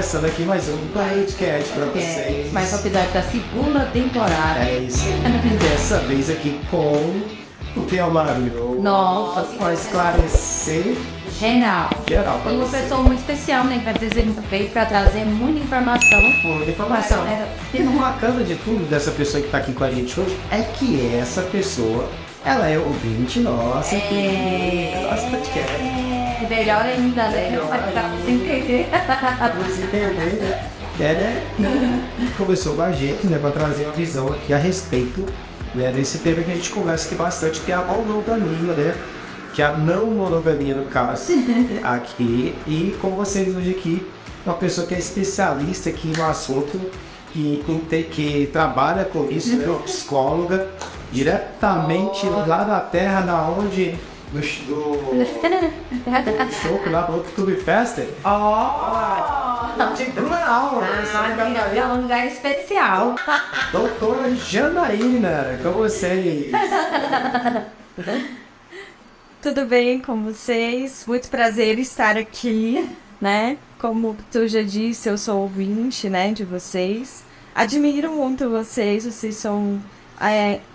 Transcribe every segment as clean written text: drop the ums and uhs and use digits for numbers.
começando aqui mais um podcast pra vocês. Mais um episódio da segunda temporada. É isso. Dessa vez aqui com o tema maravilhoso. Nossa, para esclarecer Renal. geral pra Uma vocês. pessoa muito especial, né? Que vai veio pra trazer muita informação. Muita informação. E no bacana de tudo dessa pessoa que tá aqui com a gente hoje é que essa pessoa, ela é ouvinte nossa. Nossa podcast. Melhor ainda, né? Pra você entender. Você entender, né? Começou com a gente, né, para trazer uma visão aqui a respeito, né, desse tema que a gente conversa aqui bastante, que é a monogamia, né? Que é a não monogamia no caso, aqui. E com vocês hoje aqui, uma pessoa que é especialista aqui no assunto, que trabalha com isso, né, uma psicóloga, diretamente lá da terra, da onde... do show lá do Oktoberfest. É um lugar especial. Doutora Janaína, com vocês. Tudo bem com vocês? Muito prazer estar aqui, né? Como tu já disse, eu sou ouvinte, né, de vocês. Admiro muito vocês são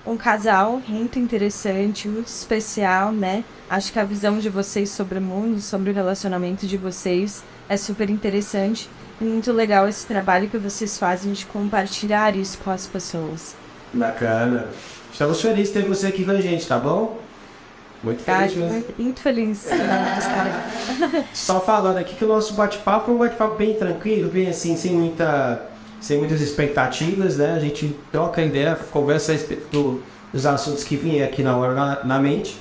um casal muito interessante, muito especial, né? Acho que a visão de vocês sobre o mundo, sobre o relacionamento de vocês é super interessante. E muito legal esse trabalho que vocês fazem de compartilhar isso com as pessoas. Bacana. Estamos felizes de ter você aqui com a gente, tá bom? Muito feliz mesmo. Muito feliz de estar aqui. Só falando aqui que o nosso bate-papo é um bate-papo bem tranquilo, bem assim, sem muitas expectativas, né? A gente troca ideia, conversa a respeito dos assuntos que vêm aqui na hora na mente.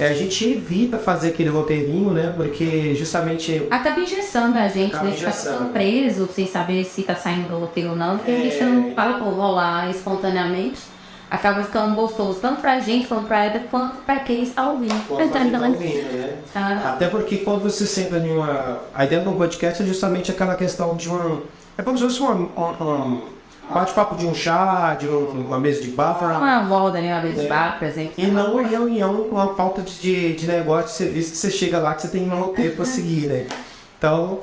A gente evita fazer aquele roteirinho, né? Porque justamente... Acaba engessando a gente, Acaba deixa engessando. ficar preso, sem saber se tá saindo do roteiro ou não, porque a gente não para rolar espontaneamente. Acaba ficando gostoso, tanto pra gente, quanto pra ela, quanto pra quem está ouvindo. Até porque quando você senta em uma... A ideia do podcast é justamente aquela questão de um... É como se fosse um bate-papo de um chá, de uma mesa de bar. Uma moda, né? Uma vez de bar, por exemplo. E não uma reunião com a falta de negócio, de serviço, que você chega lá que você tem um roteiro pra seguir, né? Então,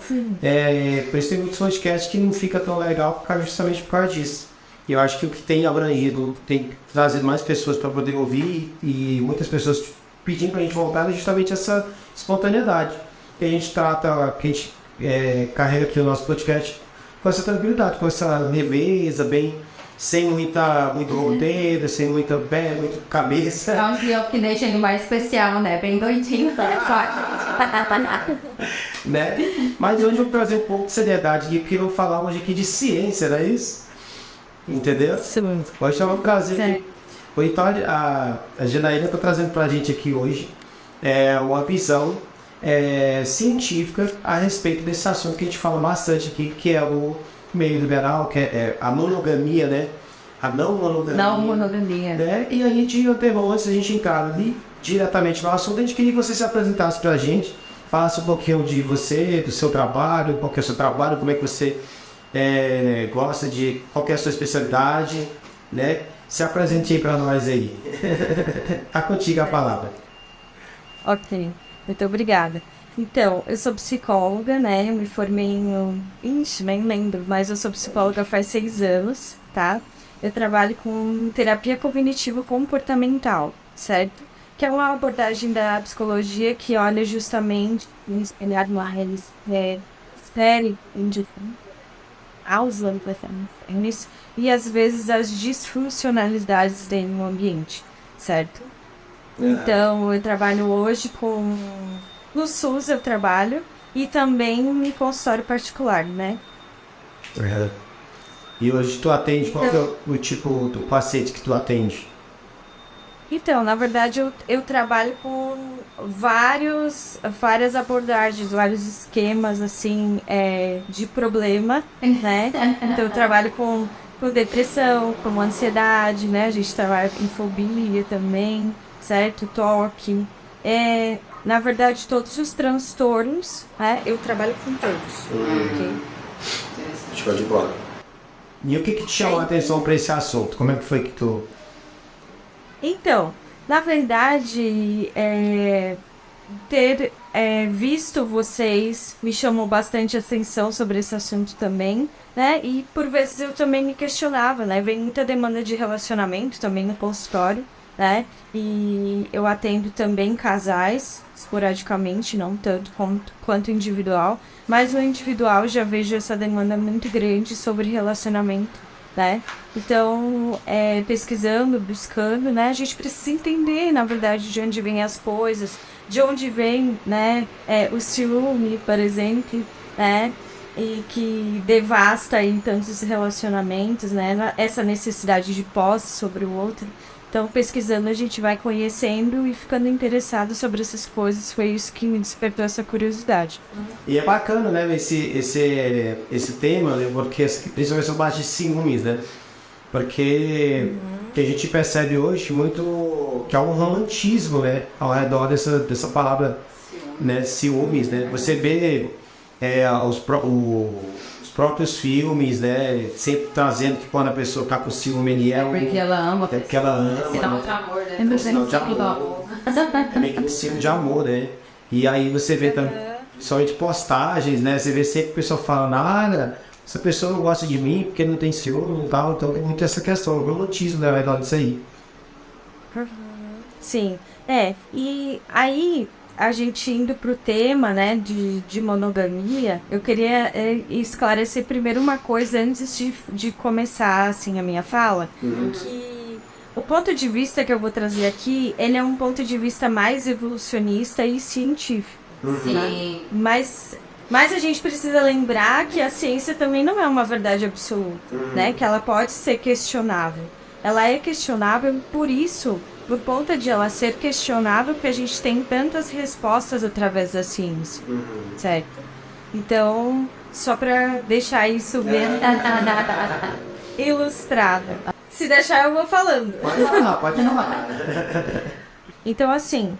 por isso tem muitos podcasts que não fica tão legal justamente por causa disso. E eu acho que o que tem abrangido, tem trazido mais pessoas para poder ouvir e muitas pessoas pedindo pra gente voltar é justamente essa espontaneidade. Que a gente trata, que a gente carrega aqui no nosso podcast com essa tranquilidade, com essa leveza, bem, sem muito roteiro, sem muita cabeça. É um dia que deixa ele mais especial, né? Bem doidinho, Né? Mas hoje eu vou trazer um pouco de seriedade e quero falar hoje aqui de ciência, não é isso? Entendeu? Sim. Hoje eu vou trazer. Então a Janaína está trazendo pra gente aqui hoje uma visão científica a respeito desse assunto que a gente fala bastante aqui, que é o meio liberal, que é a monogamia, né? A não monogamia. Não monogamia. Né? E a gente, antes a gente entrar ali diretamente no assunto, a gente queria que você se apresentasse pra gente, falasse um pouquinho de você, do seu trabalho, qual que é o seu trabalho, como é que você gosta de, qual que é a sua especialidade, né? Se apresente aí pra nós aí. Tá contigo a palavra. Ok, muito obrigada. Então, eu sou psicóloga, né? Eu me formei nem lembro, mas eu sou psicóloga faz 6 anos, tá? Eu trabalho com terapia cognitivo-comportamental, certo? Que é uma abordagem da psicologia que olha justamente em espelhar mais série e às vezes as disfuncionalidades dentro do ambiente, certo? Então, eu trabalho hoje no SUS eu trabalho e também em consultório particular, né? E hoje tu atende, qual que é o tipo do paciente que tu atende? Então, na verdade, eu trabalho com várias abordagens, vários esquemas, assim, de problema, né? Então, eu trabalho com depressão, com ansiedade, né? A gente trabalha com fobia também, certo? Toque. Na verdade, todos os transtornos, né? Eu trabalho com todos, ok? Show de bola. E o que te chamou a atenção para esse assunto? Como é que foi que tu... Então, na verdade, ter visto vocês me chamou bastante atenção sobre esse assunto também, né? E por vezes eu também me questionava, né? Vem muita demanda de relacionamento também no consultório, né? E eu atendo também casais, esporadicamente, não tanto quanto individual, mas no individual já vejo essa demanda muito grande sobre relacionamento, né? Então, pesquisando, buscando, né? A gente precisa entender, na verdade, de onde vêm as coisas, de onde vem, né? O ciúme, por exemplo, né? E que devasta aí tantos relacionamentos, né? Essa necessidade de posse sobre o outro. Então, pesquisando, a gente vai conhecendo e ficando interessado sobre essas coisas. Foi isso que me despertou essa curiosidade. E é bacana, né, esse tema, né, porque principalmente sobre base de ciúmes, né? Porque que a gente percebe hoje muito que há um romantismo, né, ao redor dessa palavra, né, ciúmes, né? Você vê os próprios filmes, né, sempre trazendo que quando a pessoa tá com ciúme, ele é Porque ela ama. é porque ela ama, Sinal né? de amor, né? É um sinal de amor. É meio que um símbolo de amor, né? E aí você vê também, somente postagens, né? Você vê sempre o pessoal falando, essa pessoa não gosta de mim porque não tem ciúme e tal. Então tem muito essa questão, o romantismo, né, ao redor disso aí. Sim, e aí a gente indo pro tema, né, de monogamia, eu queria esclarecer primeiro uma coisa antes de começar, assim, a minha fala, que o ponto de vista que eu vou trazer aqui, ele é um ponto de vista mais evolucionista e científico. Sim. Mas a gente precisa lembrar que a ciência também não é uma verdade absoluta, né? Que ela pode ser questionável. Ela é questionável e por isso, por conta de ela ser questionável, que a gente tem tantas respostas através da ciência, certo? Então, só para deixar isso bem ilustrado. Se deixar, eu vou falando. Pode falar, pode falar. Então, assim,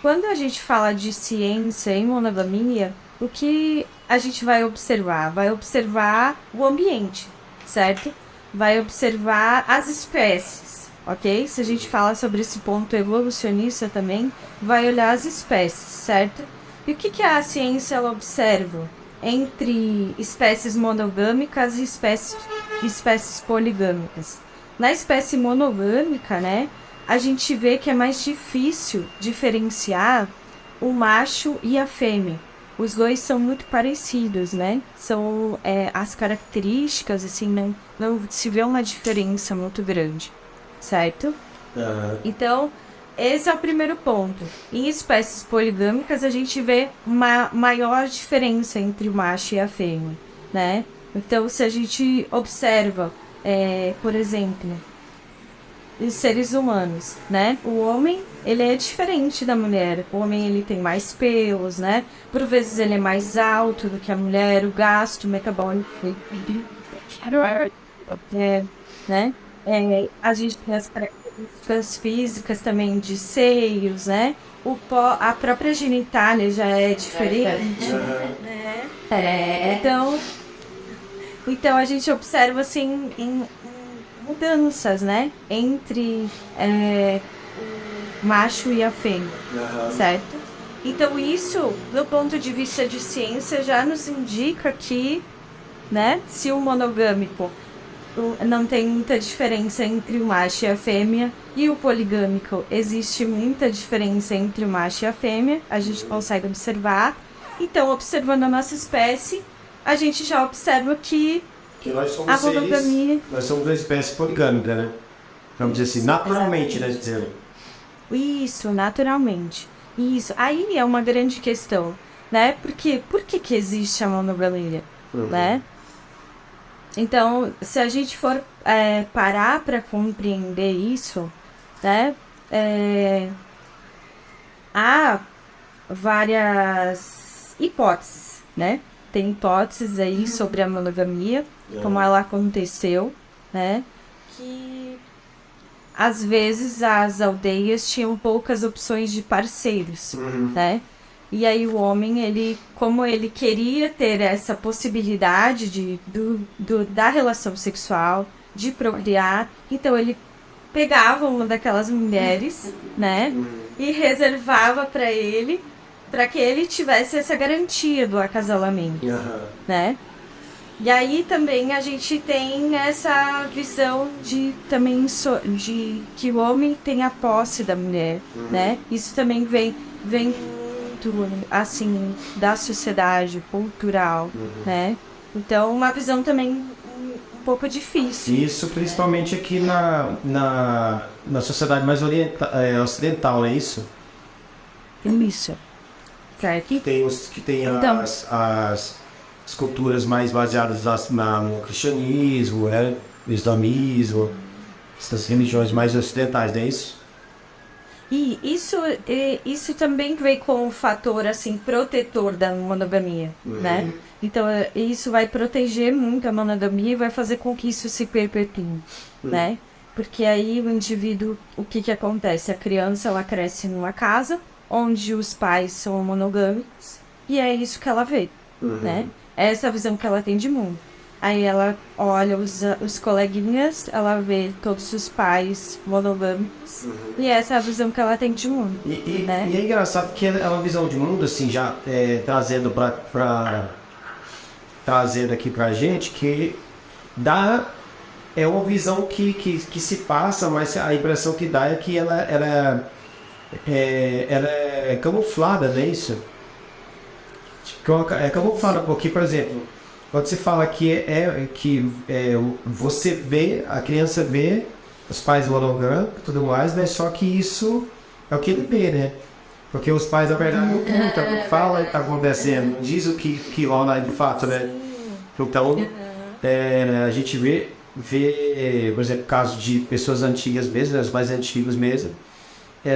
quando a gente fala de ciência em monogamia, o que a gente vai observar? Vai observar o ambiente, certo? Vai observar as espécies, ok? Se a gente fala sobre esse ponto evolucionista também, vai olhar as espécies, certo? E o que a ciência ela observa entre espécies monogâmicas e espécies poligâmicas? Na espécie monogâmica, né, a gente vê que é mais difícil diferenciar o macho e a fêmea. Os dois são muito parecidos, né? São as características, assim, não se vê uma diferença muito grande, certo? Então, esse é o primeiro ponto. Em espécies poligâmicas, a gente vê uma maior diferença entre o macho e a fêmea, né? Então, se a gente observa, por exemplo, os seres humanos, né? O homem, ele é diferente da mulher. O homem, ele tem mais pelos, né? Por vezes ele é mais alto do que a mulher. O gasto metabólico, né? A gente tem as características físicas também de seios, né? A própria genitália já é diferente, né? Então a gente observa assim em mudanças, né, entre o macho e a fêmea, certo? Então isso, do ponto de vista de ciência, já nos indica que, né, se o monogâmico não tem muita diferença entre o macho e a fêmea, e o poligâmico existe muita diferença entre o macho e a fêmea, a gente consegue observar. Então, observando a nossa espécie, a gente já observa que nós somos a monogamia... nós somos uma espécie poligâmica, né? Vamos dizer assim, naturalmente, né? Dizendo. Isso, naturalmente. Isso. Aí é uma grande questão, né? Porque por que existe a monogamia, né? Então, se a gente for parar para compreender isso, né? Há várias hipóteses, né? Tem hipóteses aí sobre a monogamia, como ela aconteceu, né? Que às vezes as aldeias tinham poucas opções de parceiros, né? E aí o homem, como ele queria ter essa possibilidade da relação sexual, de procriar, então ele pegava uma daquelas mulheres, né? E reservava para que ele tivesse essa garantia do acasalamento, né? E aí também a gente tem essa visão de também de que o homem tem a posse da mulher, né? Isso também vem muito assim da sociedade cultural, né? Então uma visão também um pouco difícil. Isso principalmente aqui na sociedade mais ocidental, não é isso? Isso. Certo? Que tem Então. as culturas mais baseadas no cristianismo, no islamismo, essas religiões mais ocidentais, não é isso? E isso também veio com o fator assim protetor da monogamia, né? Então isso vai proteger muito a monogamia e vai fazer com que isso se perpetue, né? Porque aí o indivíduo, o que acontece? A criança ela cresce numa casa onde os pais são monogâmicos e é isso que ela vê, né? É essa a visão que ela tem de mundo. Aí ela olha os coleguinhas, ela vê todos os pais monogâmicos e essa é a visão que ela tem de mundo. Né? E é engraçado que é uma visão de mundo, assim, já trazendo aqui pra gente, que é uma visão que se passa, mas a impressão que dá é que ela é camuflada, não é isso? É camuflada, porque, por exemplo, quando você fala que você vê, a criança vê os pais monogâmicos e tudo mais, né? Só que isso é o que ele vê, né? Porque os pais, na verdade, não falam o que está acontecendo, não diz o que rola de fato, né? Então, a gente vê, por exemplo, casos de pessoas antigas mesmo, né? Os mais antigos mesmo,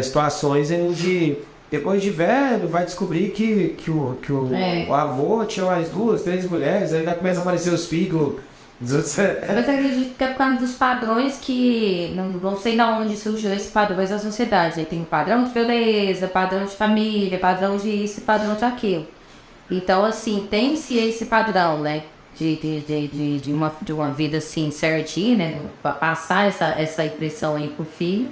situações onde depois de velho, vai descobrir que o avô tinha mais 2, 3 mulheres, aí já começa a aparecer os filhos. Eu acredito que é por causa dos padrões que... Não sei de onde surgiu esse padrões da sociedade. Aí tem padrão de beleza, padrão de família, padrão de isso, padrão de aquilo. Então, assim, tem-se esse padrão, né? De uma vida, assim, certinha, né? Pra passar essa impressão aí pro filho.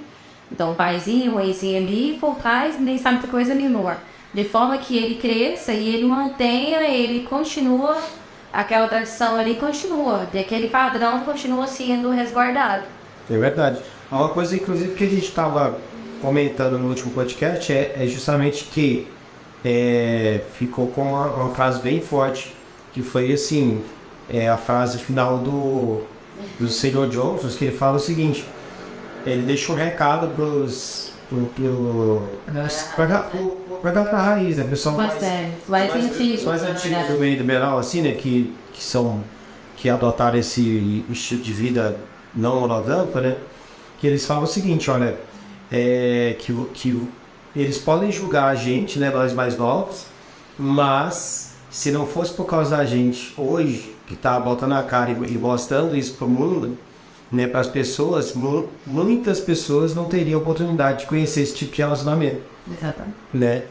Então, o paizinho, o mãezinho ali, por trás, nem sabe muita coisa nenhuma. De forma que ele cresça e ele mantenha, ele continua, aquela tradição ali continua, e aquele padrão continua sendo resguardado. É verdade. Uma coisa, inclusive, que a gente estava comentando no último podcast é justamente que ficou com uma frase bem forte, que foi assim, a frase final do Senhor Jones, que ele fala o seguinte: ele deixa um recado pra raiz, né? Pessoal mais antigos do meio liberal, assim, né? Que adotaram esse estilo de vida não monogâmico, né? Que eles falam o seguinte, olha, que eles podem julgar a gente, né? Nós mais novos, mas se não fosse por causa da gente hoje, que tá botando a cara e mostrando isso pro mundo, né, para as pessoas, muitas pessoas não teriam oportunidade de conhecer esse tipo de relacionamento. Exatamente. Né?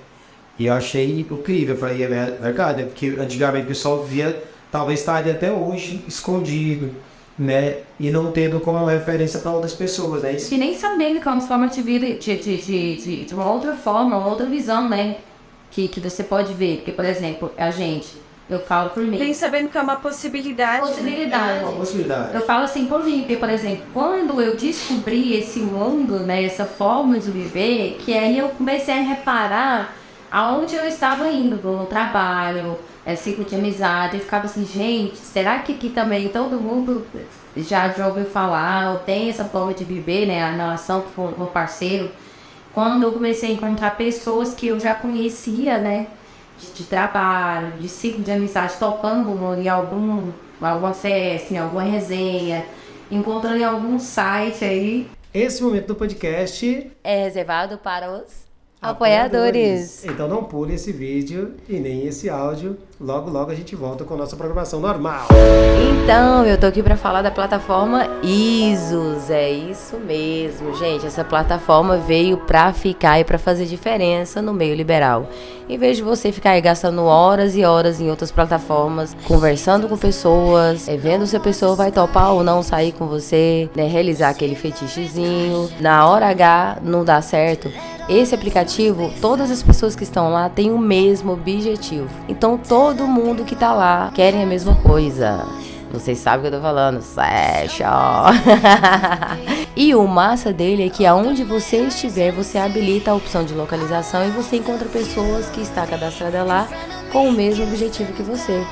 E eu achei incrível, eu falei, é verdade, porque antigamente o pessoal via, talvez estaria até hoje escondido, né, e não tendo como referência para outras pessoas, né? E nem sabendo que é uma forma de vida, de uma outra forma, uma outra visão, né, que você pode ver, porque, por exemplo, a gente... Eu falo por mim. Nem sabendo que é uma possibilidade. Possibilidade. Eu falo assim por mim, porque, por exemplo, quando eu descobri esse mundo, né, essa forma de viver, que aí eu comecei a reparar aonde eu estava indo, no trabalho, ciclo de amizade, eu ficava assim, gente, será que aqui também todo mundo já ouviu falar, ou tem essa forma de viver, né, a relação com o parceiro? Quando eu comecei a encontrar pessoas que eu já conhecia, né, de trabalho, de ciclo de amizade, topando em alguma festa, em alguma resenha, encontrando em algum site aí. Esse momento do podcast é reservado para os Apoiadores. Então não pule esse vídeo e nem esse áudio. Logo, logo a gente volta com a nossa programação normal. Então, eu tô aqui pra falar da plataforma Isus. É isso mesmo, gente. Essa plataforma veio pra ficar e pra fazer diferença no meio liberal. Em vez de você ficar aí gastando horas e horas em outras plataformas, conversando com pessoas, vendo se a pessoa vai topar ou não sair com você, né, realizar aquele fetichezinho, na hora H não dá certo. Esse aplicativo, todas as pessoas que estão lá têm o mesmo objetivo. Então todo mundo que tá lá querem a mesma coisa. Vocês sabem o que eu tô falando. Sexo. E o massa dele é que aonde você estiver, você habilita a opção de localização e você encontra pessoas que estão cadastradas lá com o mesmo objetivo que você.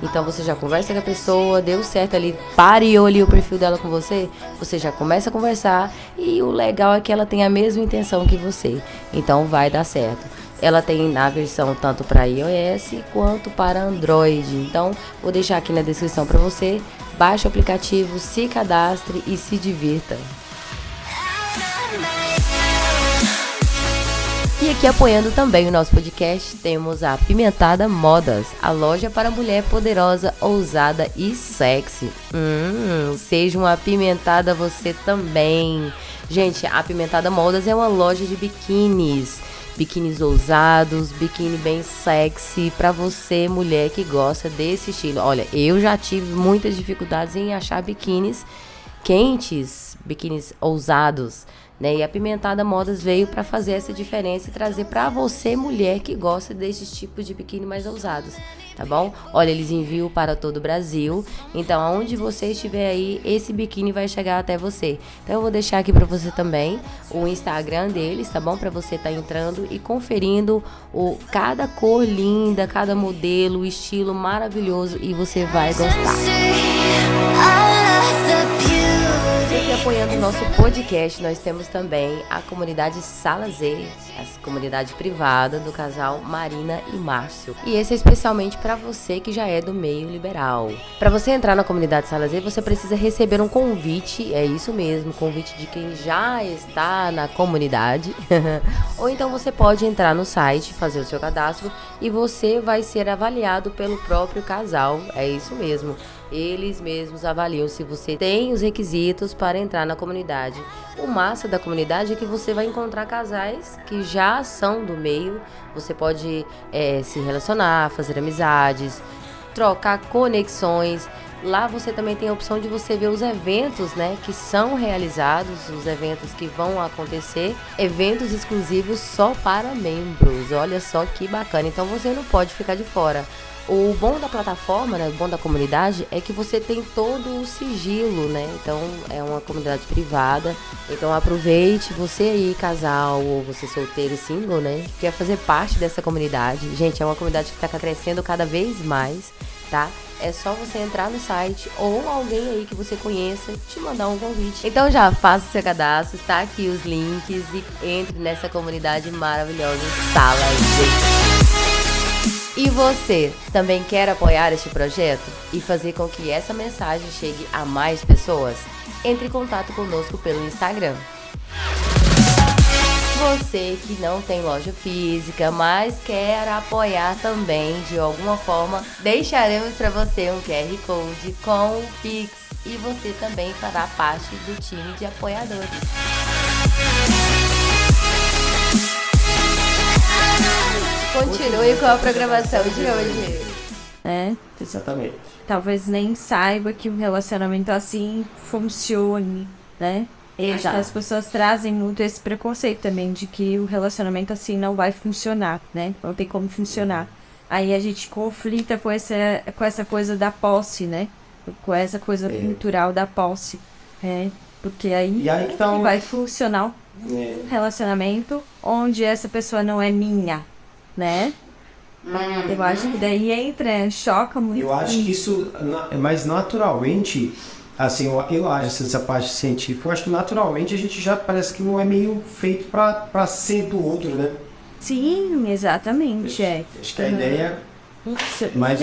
Então você já conversa com a pessoa, deu certo ali, pareou ali o perfil dela com você, você já começa a conversar e o legal é que ela tem a mesma intenção que você. Então vai dar certo. Ela tem na versão tanto para iOS quanto para Android. Então vou deixar aqui na descrição para você. Baixe o aplicativo, se cadastre e se divirta. E aqui apoiando também o nosso podcast, temos a Apimentada Modas, a loja para mulher poderosa, ousada e sexy. Seja uma apimentada você também. Gente, a Apimentada Modas é uma loja de biquínis. Biquínis ousados, biquíni bem sexy, para você, mulher que gosta desse estilo. Olha, eu já tive muitas dificuldades em achar biquínis quentes, biquínis ousados, né? E a Apimentada Modas veio para fazer essa diferença e trazer para você, mulher que gosta desses tipos de biquíni mais ousados, tá bom? Olha, eles enviam para todo o Brasil, então aonde você estiver aí, esse biquíni vai chegar até você. Então eu vou deixar aqui para você também o Instagram deles, tá bom? Para você estar entrando e conferindo cada cor linda, cada modelo, o estilo maravilhoso e você vai gostar. E apoiando o nosso podcast, nós temos também a comunidade Sala Z, a comunidade privada do casal Marina e Márcio. E esse é especialmente para você que já é do meio liberal. Para você entrar na comunidade Sala Z, você precisa receber um convite, é isso mesmo, convite de quem já está na comunidade. Ou então você pode entrar no site, fazer o seu cadastro e você vai ser avaliado pelo próprio casal, é isso mesmo. Eles mesmos avaliam se você tem os requisitos para entrar na comunidade. O massa da comunidade é que você vai encontrar casais que já são do meio. Você pode se relacionar, fazer amizades, trocar conexões. Lá você também tem a opção de você ver os eventos, né, que são realizados, os eventos que vão acontecer, eventos exclusivos só para membros. Olha só que bacana. Então você não pode ficar de fora. O bom da plataforma, né, o bom da comunidade é que você tem todo o sigilo, né? Então é uma comunidade privada. Então aproveite, você aí, casal, ou você solteiro e single, né, que quer fazer parte dessa comunidade. Gente, é uma comunidade que está crescendo cada vez mais, tá? É só você entrar no site ou alguém aí que você conheça te mandar um convite. Então já faça o seu cadastro, está aqui os links e entre nessa comunidade maravilhosa Sala Z. E você também quer apoiar este projeto e fazer com que essa mensagem chegue a mais pessoas? Entre em contato conosco pelo Instagram. Você que não tem loja física, mas quer apoiar também de alguma forma, deixaremos para você um QR Code com o Pix e você também fará parte do time de apoiadores. Continue com a programação de hoje. Exatamente. Talvez nem saiba que um relacionamento assim funcione, né? Acho que as pessoas trazem muito esse preconceito também de que o relacionamento assim não vai funcionar, né? Não tem como funcionar. Aí a gente conflita com essa coisa da posse, né? Com essa coisa cultural da posse. Porque aí que tá vai funcionar um relacionamento onde essa pessoa não é minha, né? Eu acho que daí choca muito. Eu acho que isso, mas naturalmente, assim, eu acho essa parte científica, eu acho que naturalmente a gente já parece que não é meio feito pra ser do outro, né? Sim, exatamente, Acho que a ideia... Mas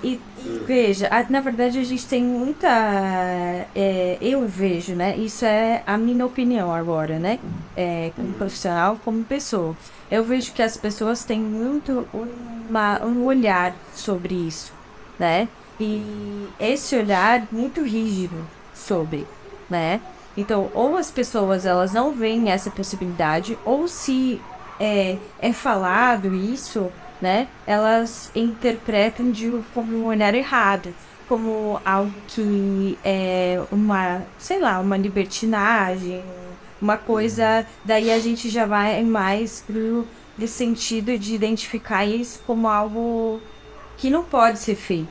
E veja, na verdade a gente tem muita. Eu vejo, né? Isso é a minha opinião agora, né? Como profissional, como pessoa. Eu vejo que as pessoas têm muito um olhar sobre isso, né? E esse olhar muito rígido sobre, né? Então, ou as pessoas elas não veem essa possibilidade, ou se é falado isso, né? Elas interpretam como um olhar errado, como algo que é sei lá, uma libertinagem, uma coisa. Daí a gente já vai mais pro sentido de identificar isso como algo que não pode ser feito,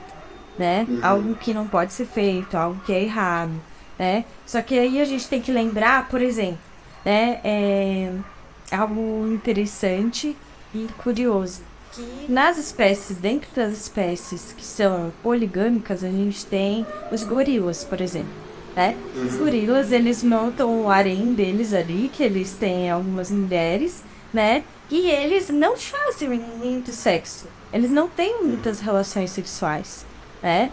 né? Algo que não pode ser feito, algo que é errado, né? Só que aí a gente tem que lembrar, por exemplo, né? Algo interessante e curioso, que nas espécies, dentro das espécies que são poligâmicas, a gente tem os gorilas, por exemplo, né? Os gorilas, eles montam o harém deles ali, que eles têm algumas mulheres, né? E eles não fazem muito sexo, eles não têm muitas relações sexuais, né?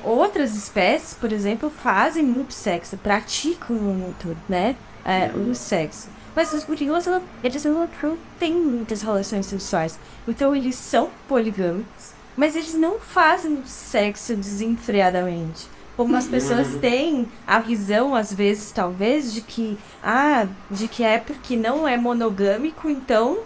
Outras espécies, por exemplo, fazem muito sexo, praticam muito, né? O sexo. Mas os gorilas, eles não têm muitas relações sexuais. Então, eles são poligâmicos, mas eles não fazem sexo desenfreadamente. Como as pessoas têm a visão, às vezes, talvez, de que é porque não é monogâmico, então,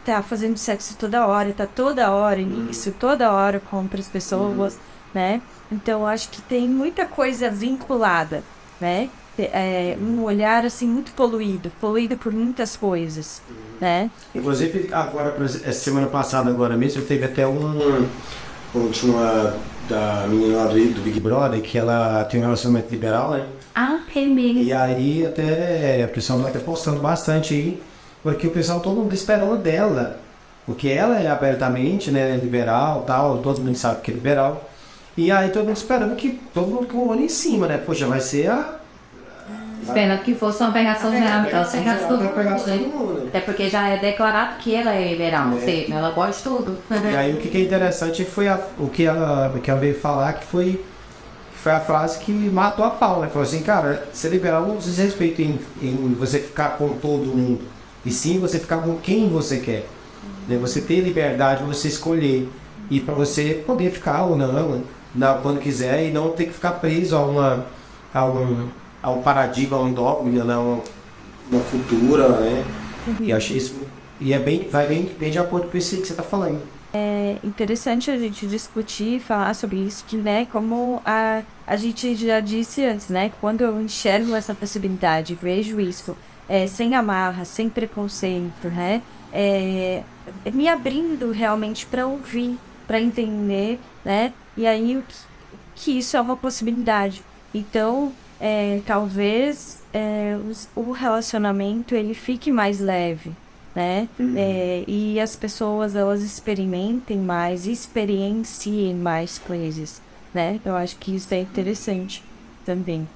tá fazendo sexo toda hora, tá toda hora nisso, toda hora com outras pessoas, né? Então, eu acho que tem muita coisa vinculada, né? Um olhar assim muito poluído por muitas coisas, né? Inclusive, agora, semana passada, agora mesmo, teve até tinha uma da menina lá do Big Brother, que ela tem um relacionamento liberal, né? Remake. E aí até o pessoal vai até postando bastante aí, porque o pessoal todo mundo esperando dela, porque ela é abertamente, né, liberal, tal, todo mundo sabe que é liberal. E aí todo mundo esperando que todo mundo com o olho em cima, né? Poxa, vai ser Esperando que fosse uma pegação geral, então você gastou tudo, mundo. até porque já é declarado que ela é liberal, ou seja, ela gosta de tudo. E aí o que é interessante foi o que ela veio falar, que foi a frase que matou a pau, né? Falou assim, cara, ser liberal não diz respeito em você ficar com todo mundo, e sim você ficar com quem você quer. Né? Você ter liberdade, você escolher, e para você poder ficar ou não, quando quiser, e não ter que ficar preso a um paradigma, a um dogma, uma cultura, né? E achei isso. E vai bem de acordo com isso que você está falando. É interessante a gente discutir e falar sobre isso, que, né, como a gente já disse antes, né? Quando eu enxergo essa possibilidade, vejo isso sem amarra, sem preconceito, né? Me abrindo realmente para ouvir, para entender, né? E aí que isso é uma possibilidade. Então, talvez o relacionamento ele fique mais leve, né? E as pessoas elas experimentem mais, experienciem mais coisas, né? Eu acho que isso é interessante também.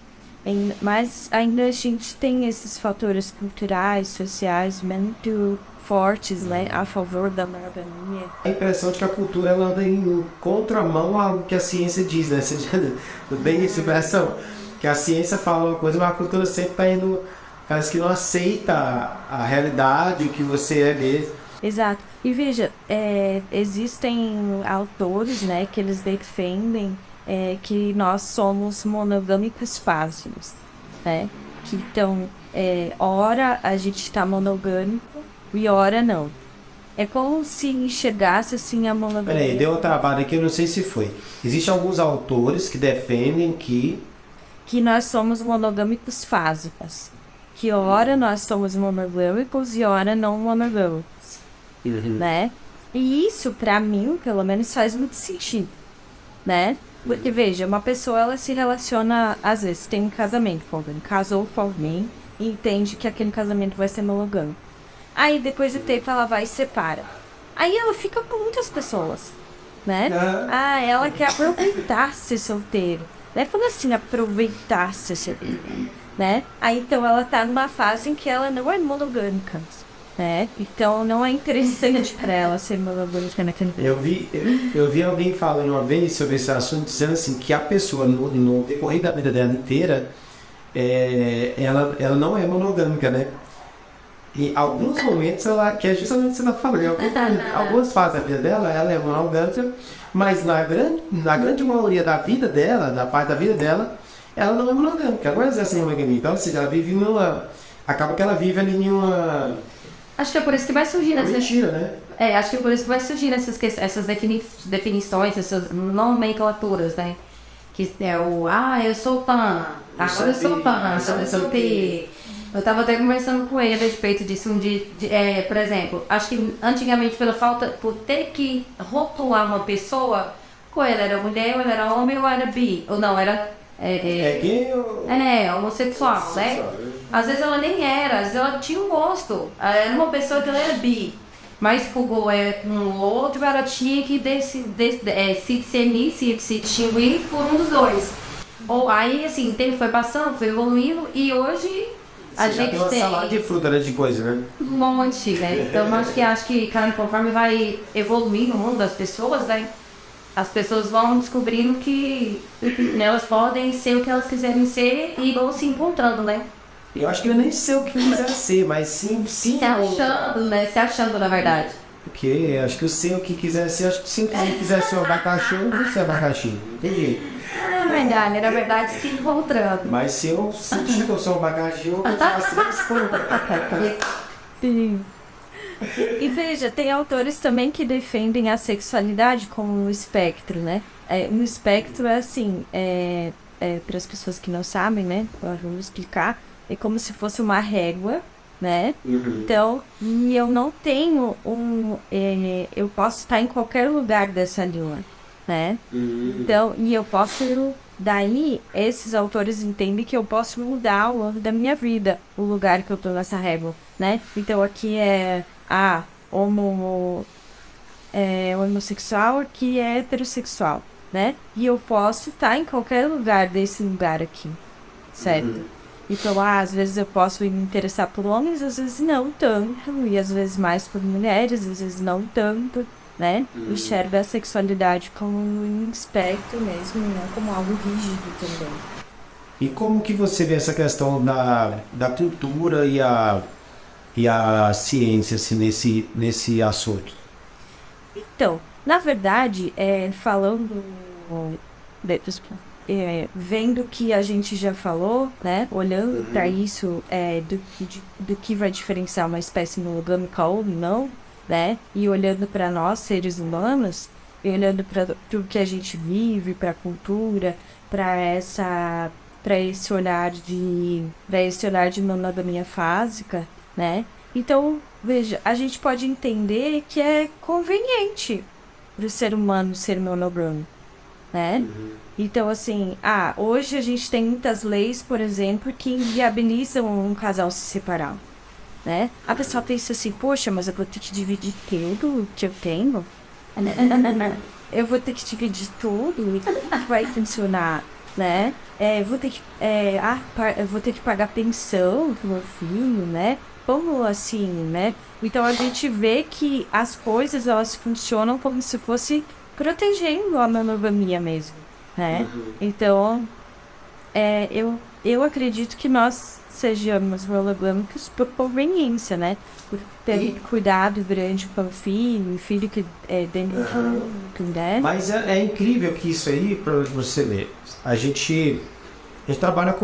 Mas ainda a gente tem esses fatores culturais, sociais muito fortes, né, a favor da monogamia. A impressão de que a cultura ela anda em contramão ao que a ciência diz, né? Você tem essa impressão que a ciência fala uma coisa, mas a cultura sempre está indo, parece que não aceita a realidade, o que você é mesmo. Exato. E veja, existem autores, né, que eles defendem que nós somos monogâmicos fáceis, né? Que então, ora a gente está monogâmico e ora não. É como se enxergasse assim a monogamia. Peraí, deu uma travada aqui, eu não sei se foi. Existem alguns autores que defendem que nós somos monogâmicos fásicos. Que ora nós somos monogâmicos e ora não monogâmicos. Né? E isso, pra mim, pelo menos, faz muito sentido. Né? Porque, veja, uma pessoa, ela se relaciona, às vezes, tem um casamento com alguém, casou com alguém e entende que aquele casamento vai ser monogâmico. Aí, depois do tempo, ela vai e separa. Aí ela fica com muitas pessoas, né? Ela quer aproveitar ser solteiro. Não é como assim aproveitar ser solteiro, né? Aí, então, ela tá numa fase em que ela não é monogâmica, né? Então não é interessante para ela ser monogâmica naquele Eu vi alguém falando uma vez sobre esse assunto, dizendo assim, que a pessoa, no decorrer da vida dela inteira, ela não é monogâmica, né? Em alguns momentos, que é justamente o que você está falando, em algumas fases da vida dela, ela é monogâmica, mas na grande maioria da vida dela, da parte da vida dela, ela não é monogâmica, ela não exerce monogamia. Então, ou seja, ela vive acaba que ela vive ali em uma Acho que é por isso que vai surgir mentira, né? acho que é por isso que vai surgir essas definições, essas nomenclaturas, né? Que é eu sou fã, agora eu sou fã, eu sou P. Eu tava até conversando com ele a respeito disso por exemplo, acho que antigamente por ter que rotular uma pessoa, ou ela era mulher, ou ela era homem, ou era bi, ou não, era Gay ou... homossexual, né? Às vezes ela nem era, às vezes ela tinha um gosto, era uma pessoa que ela era bi, mas por um outro ela tinha que se distinguir por um dos dois. Ou aí assim, foi passando, foi evoluindo e hoje a gente tem uma salada de fruta, né, de coisa, né? um monte, né? Então acho que cara, conforme vai evoluindo o mundo das pessoas, né? As pessoas vão descobrindo que elas podem ser o que elas quiserem ser e vão se encontrando, né? Eu acho que eu nem sei o que quiser ser, mas sim. Se achando, né? Se achando, na verdade. Porque acho que eu sei o que quiser ser, acho que se eu quiser ser um abacaxi, eu vou ser abacaxi. Entendi. Na verdade, se encontrando. Mas se eu sentir que eu sou um abacaxi, eu vou Sim. E veja, tem autores também que defendem a sexualidade como um espectro, né? Um espectro é assim, para as pessoas que não sabem, né? Vamos explicar. É como se fosse uma régua, né? Então, e eu não tenho eu posso estar em qualquer lugar dessa linha, né? Então, e eu posso... Daí, esses autores entendem que eu posso mudar ao longo da minha vida o lugar que eu tô nessa régua, né? Então, aqui é homossexual, aqui é heterossexual, né? E eu posso estar em qualquer lugar desse lugar aqui, certo? Então, às vezes eu posso me interessar por homens, às vezes não tanto, e às vezes mais por mulheres, às vezes não tanto, né? Enxergo a sexualidade como um espectro mesmo, não como algo rígido também. E como que você vê essa questão da cultura e a ciência assim, nesse assunto? Então, na verdade, vendo o que a gente já falou, né? Olhando para isso, do que vai diferenciar uma espécie monogâmica ou não, né? E olhando para nós, seres humanos, e olhando para o que a gente vive, para a cultura, para esse olhar de monogamia fásica, né? Então, veja, a gente pode entender que é conveniente para o ser humano ser monogâmico, né? Então, assim, hoje a gente tem muitas leis, por exemplo, que inviabilizam um casal se separar, né? A pessoa pensa assim, poxa, mas eu vou ter que dividir tudo que eu tenho? Eu vou ter que dividir tudo? E como que vai funcionar, né? Eu vou ter que pagar pensão pro meu filho, né? Como assim, né? Então a gente vê que as coisas, elas funcionam como se fosse protegendo a monogamia mesmo, né? Então, eu acredito que nós sejamos monogâmicos por conveniência, né? Por ter cuidado grande com o filho que é dentro né? Mas é incrível que isso aí, para você ver, a gente trabalha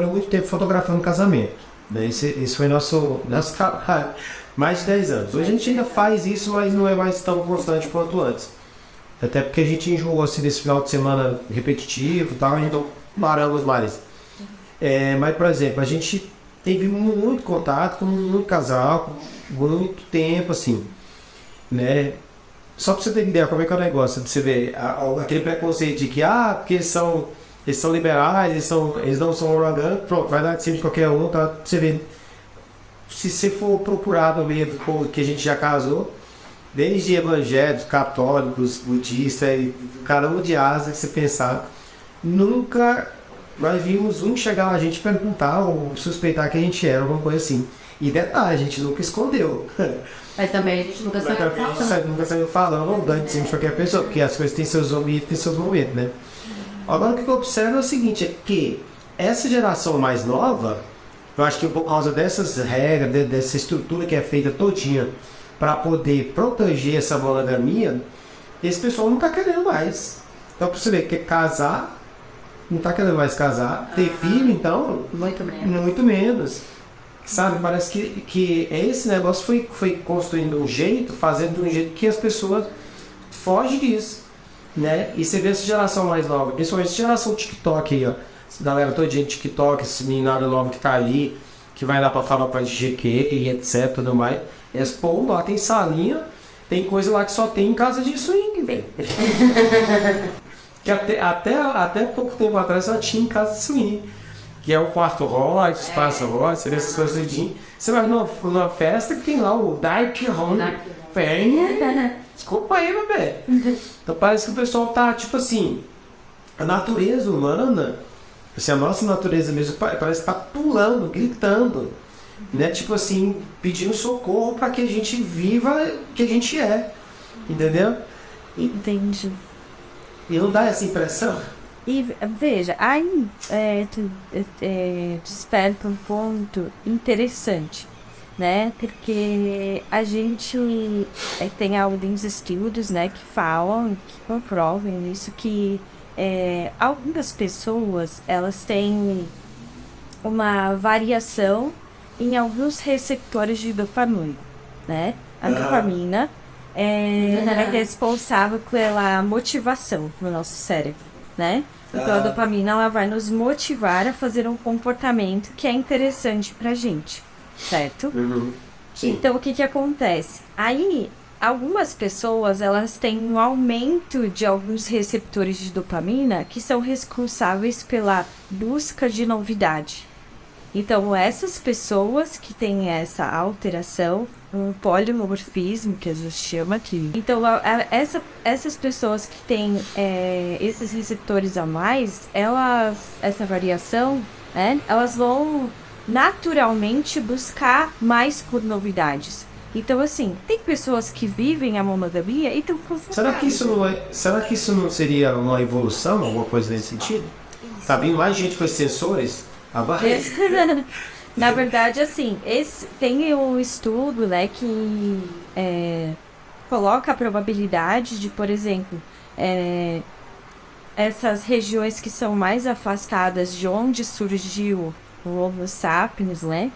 muito tempo fotografando casamento, né? Esse foi nosso trabalho, mais de 10 anos. Hoje a gente ainda faz isso, mas não é mais tão constante quanto antes. Até porque a gente enjoou assim, desse final de semana repetitivo e tal, então paramos mais. Mas, por exemplo, a gente teve muito contato com muito casal, por muito tempo, assim, né? Só pra você ter ideia como é que é o negócio, de você ver aquele preconceito de que, porque eles são liberais, eles não são monogâmicos, pronto, vai dar de cima de qualquer um, tá? Pra você ver, se você for procurado mesmo, que a gente já casou, desde evangélicos, católicos, budistas, e caramba de asa que você pensar, nunca nós vimos um chegar a gente perguntar ou suspeitar que a gente era, alguma coisa assim. E detalhe, a gente nunca escondeu. Mas também a gente nunca Mas sabe também a gente nunca saiu falando antes de qualquer pessoa, porque as coisas têm seus momentos e seus momentos, né? Agora o que eu observo é o seguinte, é que essa geração mais nova, eu acho que por causa dessas regras, dessa estrutura que é feita todinha para poder proteger essa monogamia, esse pessoal não está querendo mais. Então, para você ver, quer casar, não está querendo mais casar, ter filho, então, muito menos. muito menos. Sabe, parece que esse negócio foi construindo um jeito, fazendo de um jeito que as pessoas fogem disso, né? E você vê essa geração mais nova, principalmente essa geração TikTok aí, ó. Essa galera toda de TikTok, esse meninado novo que tá ali, que vai lá pra falar pra GQ e etc, tudo mais. Esse povo lá tem salinha, tem coisa lá que só tem em casa de swing, velho. Que até pouco tempo atrás só tinha em casa de swing. Que é o quarto hall, o espaço hall, você vê essas coisas tudinho. Você vai numa festa que tem lá o Dark Hall. Desculpa aí, bebê. Então parece que o pessoal tá, tipo assim, a natureza humana, assim, a nossa natureza mesmo, parece que tá pulando, gritando, né? Tipo assim, pedindo socorro para que a gente viva o que a gente é, entendeu? Entendi. E não dá essa impressão? E veja, aí desperta um ponto interessante, né? Porque a gente tem alguns estudos, né, que falam, que comprovam isso, que algumas pessoas, elas têm uma variação em alguns receptores de dopamina, né? A dopamina é responsável pela motivação no nosso cérebro, né? Então a dopamina, ela vai nos motivar a fazer um comportamento que é interessante pra gente, certo? Sim. Então o que acontece? Aí algumas pessoas, elas têm um aumento de alguns receptores de dopamina que são responsáveis pela busca de novidade. Então essas pessoas que têm essa alteração, um polimorfismo, que a gente chama aqui. Então, essas pessoas que têm esses receptores a mais, essa variação, né, elas vão naturalmente buscar mais por novidades. Então, assim, tem pessoas que vivem a monogamia e estão confortáveis. Será que isso não seria uma evolução, alguma coisa nesse sentido? Tá vindo mais gente com esses sensores? Na verdade, assim, tem um estudo, né, que coloca a probabilidade de, por exemplo, essas regiões que são mais afastadas de onde surgiu o Homo sapiens, né?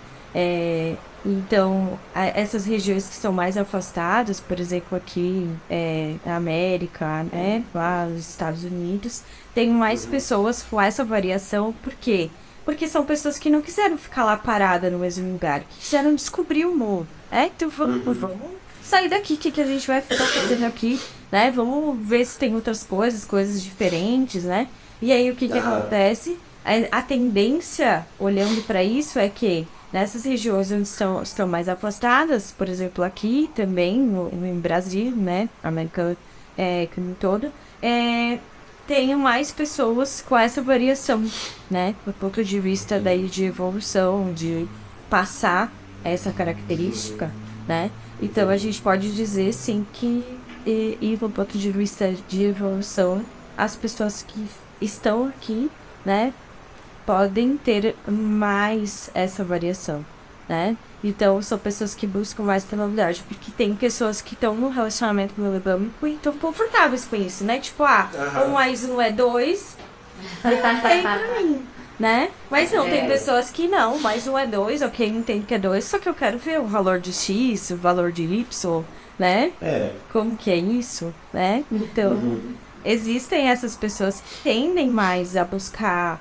Então, essas regiões que são mais afastadas, por exemplo, aqui na América, né, lá nos Estados Unidos, tem mais pessoas com essa variação, por quê? Porque são pessoas que não quiseram ficar lá parada no mesmo lugar, que quiseram descobrir o mundo, né? Então vamos sair daqui, o que a gente vai ficar fazendo aqui, né? Vamos ver se tem outras coisas diferentes, né? E aí o que acontece? A tendência, olhando para isso, é que nessas regiões onde estão mais afastadas, por exemplo aqui também, no Brasil, né? América como um todo, tenham mais pessoas com essa variação, né? Do ponto de vista daí de evolução, de passar essa característica, né? Então a gente pode dizer sim que, e do ponto de vista de evolução, as pessoas que estão aqui, né, podem ter mais essa variação, né? Então, são pessoas que buscam mais pela novidade, porque tem pessoas que estão no relacionamento monogâmico e estão confortáveis com isso, né? Tipo, 1 mais 1 é 2, tem pra mim, né? Mas não, tem pessoas que não, mais 1 é 2, ok, entendo que é 2, só que eu quero ver o valor de X, o valor de Y, né? Como que é isso, né? Então, existem essas pessoas que tendem mais a buscar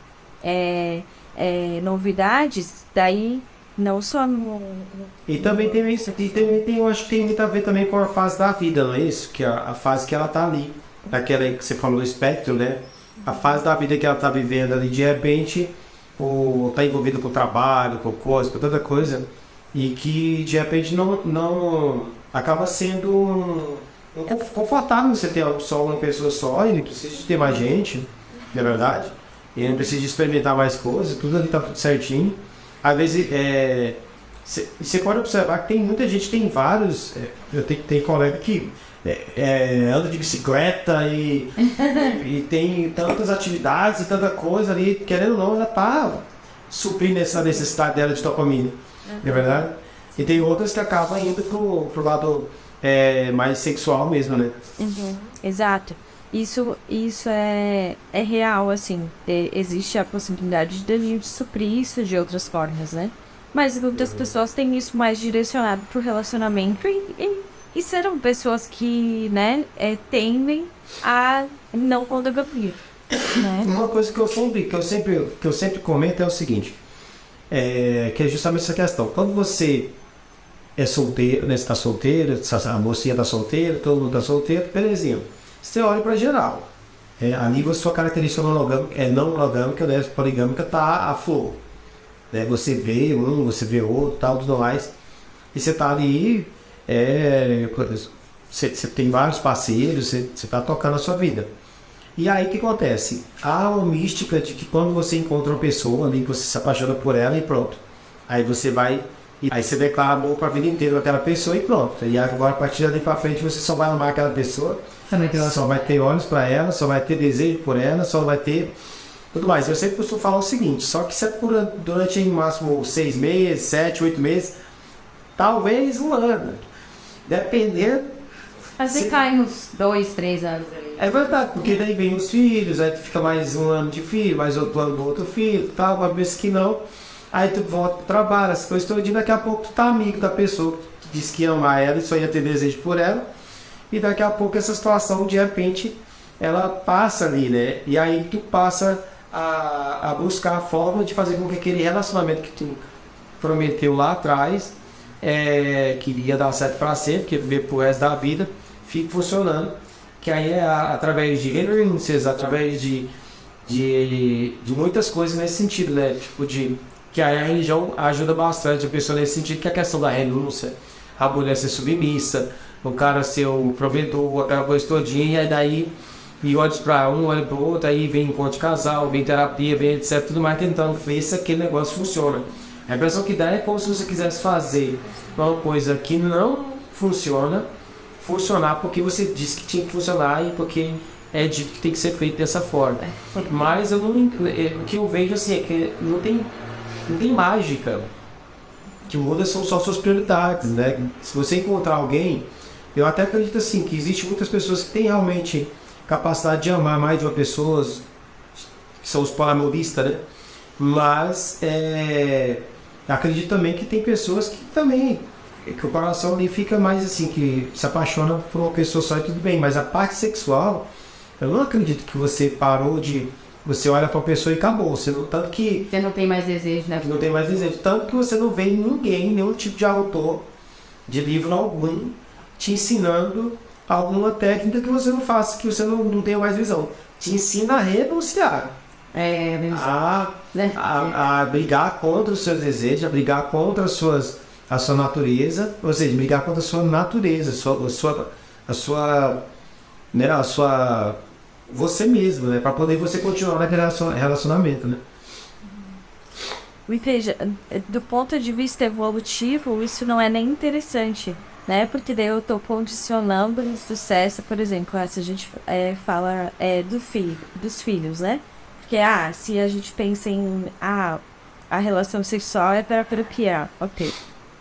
novidades, daí não só no... E também tem isso, eu acho que tem muito a ver também com a fase da vida, não é isso? Que a fase que ela tá ali, aquela aí que você falou, o espectro, né? A fase da vida que ela tá vivendo ali, de repente, tá envolvida com o trabalho, com coisa, com tanta coisa, e que de repente não acaba sendo confortável você ter só uma pessoa só, e não precisa de ter mais gente, na verdade, e não precisa de experimentar mais coisas, tudo ali tá tudo certinho. Às vezes, você pode observar que tem muita gente, tem vários. Eu tenho colega que anda de bicicleta e tem tantas atividades e tanta coisa ali, querendo ou não, ela tá suprindo essa necessidade dela de dopamina, não é verdade? E tem outras que acabam indo pro lado mais sexual mesmo, né? Exato. Isso é real, assim. Existe a possibilidade de a gente suprir isso de outras formas, né? Mas muitas pessoas têm isso mais direcionado pro relacionamento e serão pessoas que, né, tendem a não monogamia, né? Uma coisa que eu sempre comento é o seguinte, que é justamente essa questão. Quando você é solteiro, né, você está solteiro, a mocinha está solteira, todo mundo está solteiro, belezinha. Você olha para geral. Ali a sua característica não monogâmica, né, poligâmica está a flor. Né? Você vê um, você vê outro, tal, tudo mais. E você está ali, você tem vários parceiros, você está tocando a sua vida. E aí o que acontece? Há uma mística de que quando você encontra uma pessoa ali, você se apaixona por ela e pronto. Aí você vai, aí você declara amor para a vida inteira com aquela pessoa e pronto. E agora a partir dali para frente você só vai amar aquela pessoa, só vai ter olhos para ela, só vai ter desejo por ela, só vai ter tudo mais. Eu sempre costumo falar o seguinte, só que isso é durante no máximo 6 meses, 7, 8 meses, talvez um ano. Dependendo. Mas você cai uns 2, 3 anos. É verdade, porque daí vem os filhos, aí tu fica mais um ano de filho, mais outro ano do outro filho, tal, uma vez que não, aí tu volta pro trabalho, as coisas todas, e daqui a pouco tu tá amigo da pessoa que disse que ia amar ela e só ia ter desejo por ela, e daqui a pouco essa situação, de repente, ela passa ali, né? E aí tu passa a buscar a forma de fazer com que aquele relacionamento que tu prometeu lá atrás, que ia dar certo pra sempre, que ia viver pro resto da vida, fique funcionando. Que aí é através de renúncias, através de muitas coisas nesse sentido, né? Tipo que a religião ajuda bastante a pessoa nesse sentido, que é a questão da renúncia, a mulher ser submissa, o cara ser o provedor, aquela coisa todinha, e daí olhos para um, olha para o outro, aí vem encontro de casal, vem terapia, vem etc, tudo mais, tentando ver se aquele negócio funciona. A impressão que dá é como se você quisesse fazer uma coisa que não funcionar porque você disse que tinha que funcionar e porque é dito que tem que ser feito dessa forma. Mas o que eu vejo assim é que não tem mágica. O que muda são só suas prioridades, né? Se você encontrar alguém, eu até acredito assim que existem muitas pessoas que têm realmente capacidade de amar mais de uma pessoa, que são os poliamoristas, né? Mas acredito também que tem pessoas que também, que o coração ali fica mais assim, que se apaixona por uma pessoa só e tudo bem, mas a parte sexual, eu não acredito que você parou de... Você olha pra uma pessoa e acabou. Tanto que... Você não tem mais desejo, né? Não tem mais desejo. Tanto que você não vê ninguém, nenhum tipo de autor de livro algum, te ensinando alguma técnica que você não faça, que você não tenha mais visão. Te ensina a renunciar. A brigar contra os seus desejos, a brigar contra a sua natureza, ou seja, brigar contra a sua natureza, você mesmo, né? Para poder você continuar naquele relacionamento, né? E veja, do ponto de vista evolutivo, isso não é nem interessante, né? Porque daí eu tô condicionando o sucesso, por exemplo, se a gente fala dos filhos, né? Porque, se a gente pensa em, a relação sexual é para procriar, ok,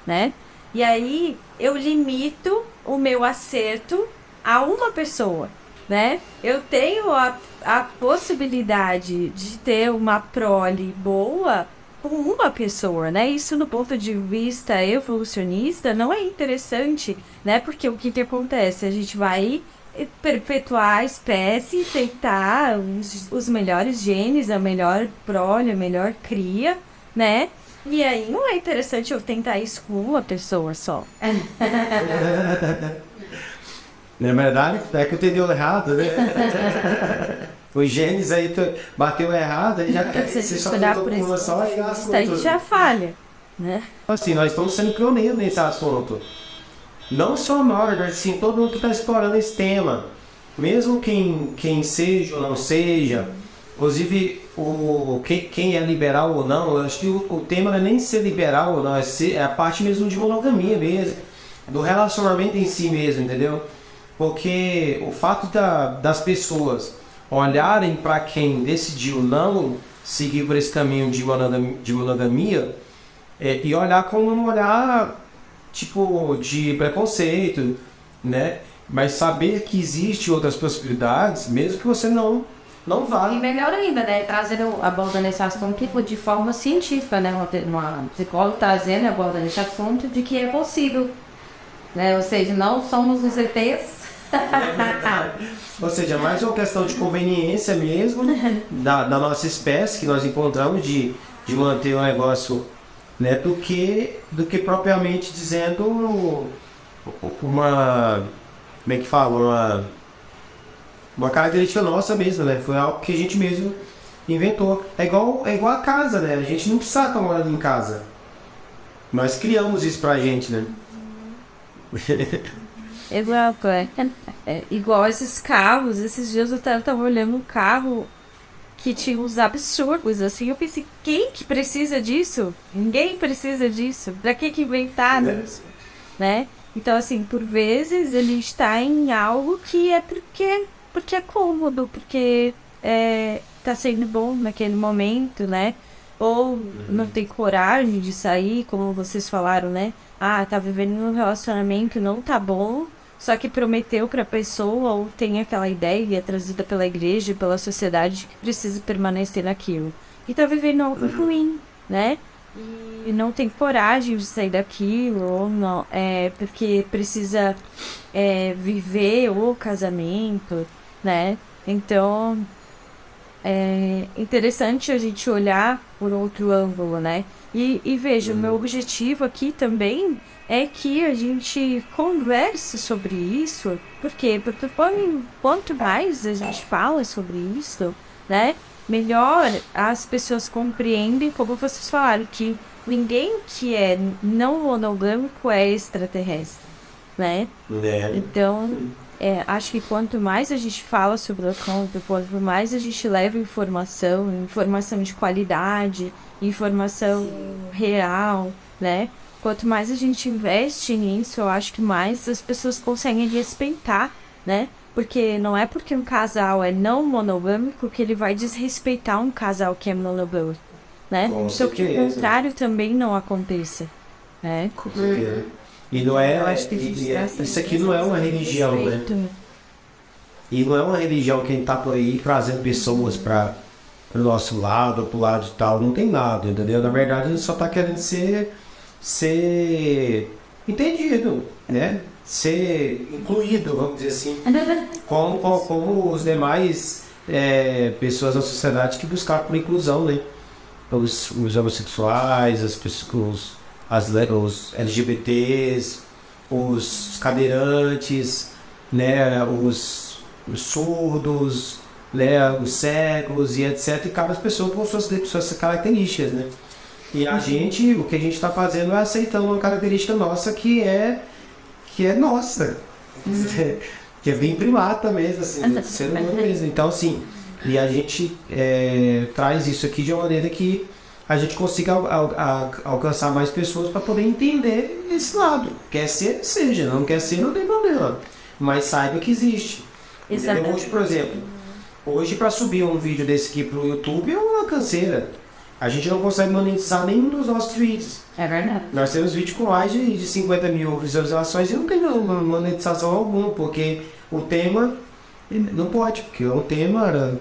né? E aí eu limito o meu acerto a uma pessoa, né? Eu tenho a possibilidade de ter uma prole boa com uma pessoa, né? Isso do ponto de vista evolucionista não é interessante, né? Porque o que acontece? A gente vai perpetuar a espécie, tentar os melhores genes, a melhor prole, a melhor cria, né? E aí não é interessante eu tentar isso com uma pessoa só. Não é verdade? É que eu entendi errado, né? Os genes aí bateu errado, aí já Se você só olhar tentou por com uma só e isso aí já falha, né? Assim, nós estamos sendo pioneiros nesse assunto. Não só nós, mas assim, todo mundo que está explorando esse tema. Mesmo quem seja ou não seja. Inclusive, quem é liberal ou não, eu acho que o tema não é nem ser liberal ou não, é a parte mesmo de monogamia mesmo, do relacionamento em si mesmo, entendeu? Porque o fato das pessoas olharem para quem decidiu não seguir por esse caminho de monogamia e olhar com um olhar tipo de preconceito, né? Mas saber que existe outras possibilidades, mesmo que você não vá. E melhor ainda, né? Abordando esse assunto tipo, de forma científica, né? Uma psicóloga trazendo, abordando esse assunto de que é possível. Né? Ou seja, não somos os ETs. Ou seja, mais uma questão de conveniência mesmo da nossa espécie que nós encontramos de manter o negócio, né? Do que propriamente dizendo uma... Como é que fala? Uma característica nossa mesmo, né? Foi algo que a gente mesmo inventou. É igual a casa, né? A gente não precisa estar morando em casa. Nós criamos isso pra gente, né? Exato, igual esses carros. Esses dias eu tava olhando um carro que tinha uns absurdos, assim. Eu pensei, quem que precisa disso? Ninguém precisa disso. Pra que inventaram isso? Né? Então, assim, por vezes ele está em algo que é porque é cômodo, porque tá sendo bom naquele momento, né? Ou não tem coragem de sair, como vocês falaram, né? Ah, tá vivendo um relacionamento, não tá bom, só que prometeu pra pessoa, ou tem aquela ideia trazida pela igreja e pela sociedade de que precisa permanecer naquilo. E tá vivendo algo ruim, né? E não tem coragem de sair daquilo, ou não, porque precisa viver o casamento, né? Então, é interessante a gente olhar por outro ângulo, né? E veja, o meu objetivo aqui também é que a gente converse sobre isso. Por quê? Porque quanto mais a gente fala sobre isso, né? Melhor as pessoas compreendem, como vocês falaram, que ninguém que é não monogâmico é extraterrestre, né? Então, acho que quanto mais a gente fala sobre o assunto, quanto mais a gente leva informação de qualidade, informação real, né? Quanto mais a gente investe nisso, eu acho que mais as pessoas conseguem respeitar, né? Porque não é porque um casal é não monogâmico que ele vai desrespeitar um casal que é monogâmico, né? Então que o contrário também não aconteça, né? E não é... Eu acho que isso aqui não é uma religião, né? E não é uma religião que a gente tá por aí trazendo pessoas para o nosso lado, pro lado de tal. Não tem nada, entendeu? Na verdade, a gente só tá querendo ser entendido, né? Ser incluído, vamos dizer assim, como os demais pessoas da sociedade que buscaram por inclusão, né? Os homossexuais, as pessoas, os LGBTs, os cadeirantes, né? Os surdos, né? Os cegos e etc. E cada pessoa com suas características, né? E o que a gente está fazendo é aceitando uma característica nossa que é nossa, que é bem primata mesmo, assim, ser humano mesmo. Então, assim, e a gente traz isso aqui de uma maneira que a gente consiga alcançar mais pessoas para poder entender esse lado. Quer ser, seja, não quer ser, não tem problema, mas saiba que existe. Exatamente. Hoje, por exemplo, para subir um vídeo desse aqui pro YouTube é uma canseira. A gente não consegue monetizar nenhum dos nossos vídeos. É verdade. Nós temos vídeos com mais de 50 mil visualizações e não tem monetização alguma, porque o tema não pode, porque o tema,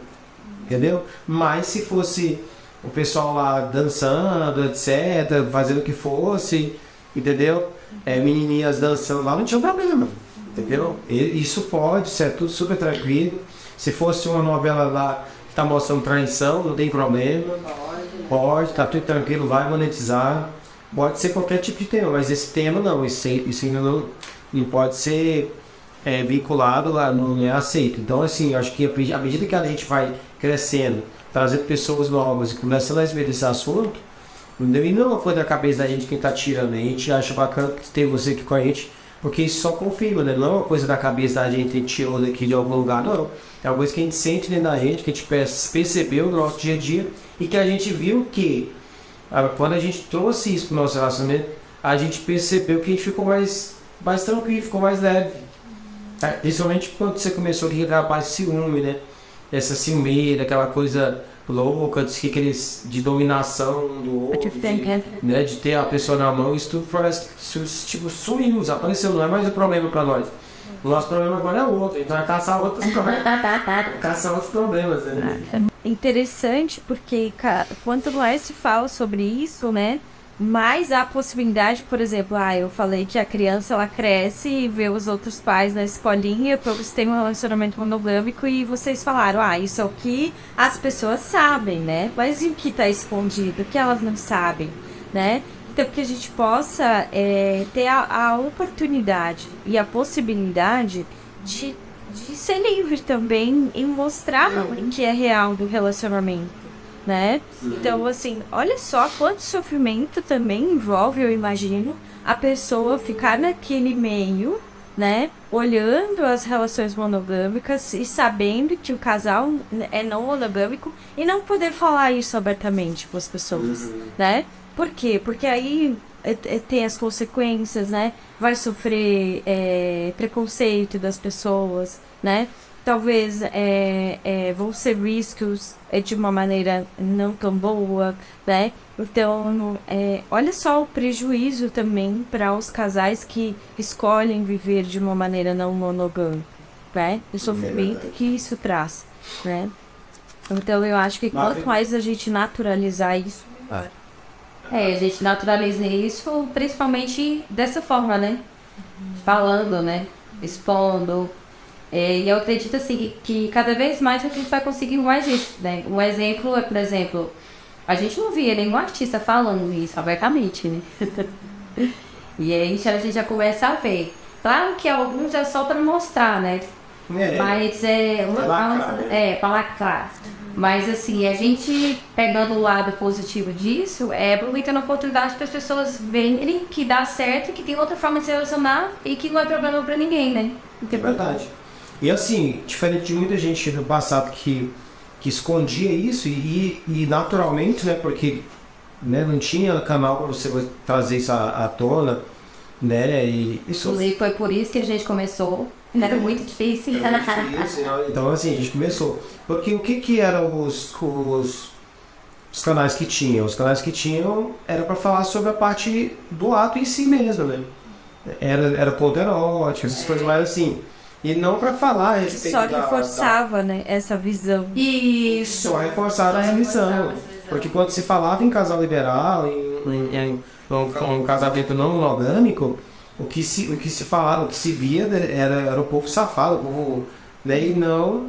entendeu? Mas se fosse o pessoal lá dançando, etc., fazendo o que fosse, entendeu? Menininhas dançando lá, não tinha problema, entendeu? Isso pode, isso é tudo super tranquilo. Se fosse uma novela lá que tá mostrando traição, não tem problema. Pode, tá tudo tranquilo, vai monetizar. Pode ser qualquer tipo de tema, mas esse tema não, isso ainda não pode ser vinculado lá, não é aceito. Então, assim, eu acho que à medida que a gente vai crescendo, trazendo pessoas novas e começando a ver esse assunto, não foi da cabeça da gente quem tá tirando. A gente acha bacana ter você aqui com a gente, porque isso só confirma, né? Não é uma coisa da cabeça da gente, a gente tirou daqui de algum lugar, não. É uma coisa que a gente sente dentro da gente, que a gente percebeu no nosso dia a dia e que a gente viu que quando a gente trouxe isso para o nosso relacionamento, a gente percebeu que a gente ficou mais tranquilo, ficou mais leve. Principalmente quando você começou a reclamar de ciúme, né? Essa ciumeira, aquela coisa louca, de dominação um do outro, né? De ter a pessoa na mão, isso tudo parece tipo, sumiu, desapareceu, não é mais um problema para nós. O nosso problema agora é outro, então vai caçar outros problemas, né? Interessante porque quanto mais se fala sobre isso, né, mais há a possibilidade, por exemplo, eu falei que a criança ela cresce e vê os outros pais na escolinha, todos têm um relacionamento monogâmico e vocês falaram, isso é o que as pessoas sabem, né? Mas e o que está escondido, o que elas não sabem, né? Então, que a gente possa ter a oportunidade e a possibilidade de ser livre também em mostrar o que é real do relacionamento, né? Então, assim, olha só quanto sofrimento também envolve, eu imagino, a pessoa ficar naquele meio, né? Olhando as relações monogâmicas e sabendo que o casal é não monogâmico e não poder falar isso abertamente com as pessoas, né? Por quê? Porque aí tem as consequências, né? Vai sofrer preconceito das pessoas, né? Talvez vão ser vistos de uma maneira não tão boa, né? Então, olha só o prejuízo também para os casais que escolhem viver de uma maneira não monogâmica, né? O sofrimento que isso traz, né? Então, eu acho que quanto mais a gente naturalizar isso, melhor. A gente naturaliza isso principalmente dessa forma, né? Falando, né? Expondo. E eu acredito assim que cada vez mais a gente vai conseguir mais isso, né? Um exemplo é, por exemplo, a gente não via nenhum artista falando isso abertamente, né? E aí a gente já começa a ver. Claro que alguns é só para mostrar, né? Mas para lacrar. Mas assim, a gente pegando o lado positivo disso, aproveitando a oportunidade para as pessoas verem que dá certo, que tem outra forma de se relacionar e que não é problema para ninguém, né? É verdade. E assim, diferente de muita gente no passado que escondia isso e naturalmente, né, porque não tinha canal para você trazer isso à tona, né, e isso... E foi por isso que a gente começou. Era muito difícil. Então assim, a gente começou. Porque o que eram os canais que tinham? Os canais que tinham era para falar sobre a parte do ato em si mesmo, né? Era ponto erótico, essas coisas mais assim. E não para falar a respeito só reforçava, né, essa visão. Isso, só reforçava essa visão. Porque quando se falava em casal liberal, em um casamento não monogâmico, o que se falava, o que se via era o povo safado, o povo, né, e não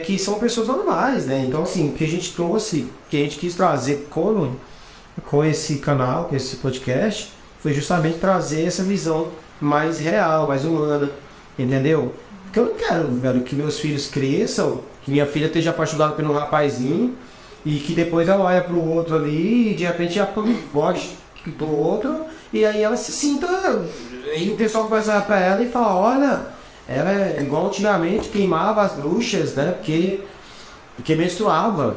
que são pessoas normais, né? Então assim, o que a gente trouxe, que a gente quis trazer com esse canal, com esse podcast, foi justamente trazer essa visão mais real, mais humana, entendeu? Porque eu não quero, velho, que meus filhos cresçam, que minha filha esteja apaixonada por um rapazinho e que depois ela olha pro outro ali e de repente ela goste do outro e aí ela se sinta. E o pessoal começa a olhar pra ela e fala, olha, ela é igual antigamente, queimava as bruxas, né? Porque menstruava.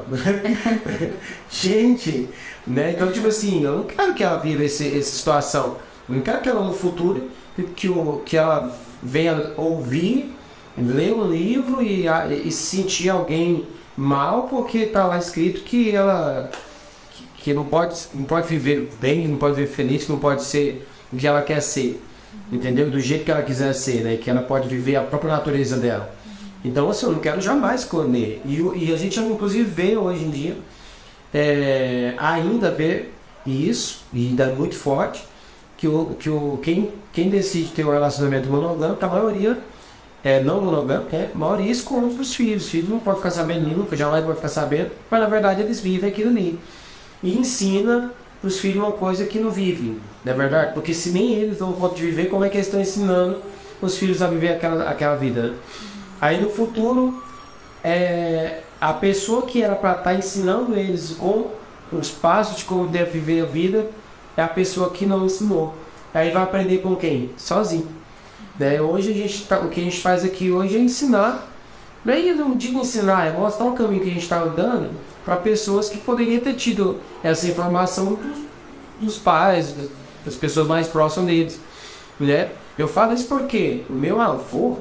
Gente, né? Então, tipo assim, eu não quero que ela viva essa situação. Eu não quero que ela no futuro, que ela venha ouvir, ler um livro e sentir alguém mal porque tá lá escrito que ela que não pode viver bem, não pode viver feliz, não pode ser o que ela quer ser, entendeu? Do jeito que ela quiser ser, né? Que ela pode viver a própria natureza dela. Então, assim, eu não quero jamais esconder. E a gente, inclusive, vê hoje em dia, ainda vê isso, e ainda é muito forte, quem decide ter um relacionamento monogâmico, a maioria não monogâmico, a maioria esconde os filhos. Os filhos não podem ficar sabendo nunca, jamais vão ficar sabendo, mas na verdade eles vivem aquilo ali. E ensina para os filhos uma coisa que não vivem, não é verdade? Porque se nem eles não podem viver, como é que eles estão ensinando os filhos a viver aquela vida? Aí no futuro, a pessoa que era para estar ensinando eles com os passos de como deve viver a vida, é a pessoa que não ensinou. Aí vai aprender com quem? Sozinho. Né? Hoje o que a gente faz aqui hoje é ensinar. Bem, eu não digo ensinar, é mostrar o caminho que a gente está andando para pessoas que poderiam ter tido essa informação dos pais, das pessoas mais próximas deles. Né? Eu falo isso porque o meu avô,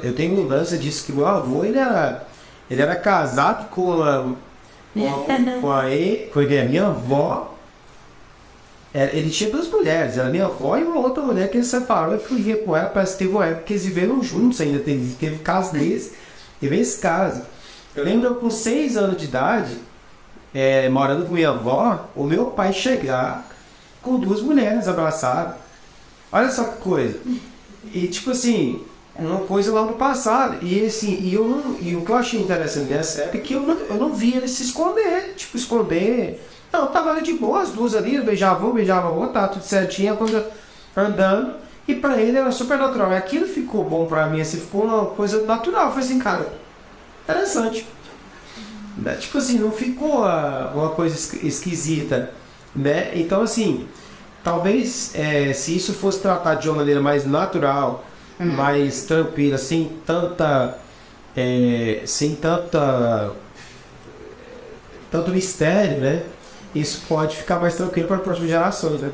eu tenho lembrança disso, que meu avô, ele era casado com a minha avó. Ele tinha duas mulheres, era minha avó e uma outra mulher que ele separou e fugia com ela. Parece que teve uma época que eles viveram juntos ainda, teve caso deles, teve esse caso. Eu lembro eu, com 6 anos de idade, morando com minha avó, o meu pai chegar com 2 mulheres abraçadas. Olha só que coisa. E tipo assim, uma coisa lá no passado. E assim, e o que eu achei interessante dessa época é que eu não via ele se esconder. Tipo, esconder. Não, tava de boa, as 2 ali, beijava a outra, tá tudo certinho, a coisa andando. E pra ele era super natural. E aquilo ficou bom pra mim, assim, ficou uma coisa natural. Foi assim, cara, interessante. Né? Tipo assim, não ficou uma coisa esquisita. Né? Então, assim, talvez se isso fosse tratado de uma maneira mais natural, mais tranquila, sem tanto mistério, né? Isso pode ficar mais tranquilo para as próximas gerações, né?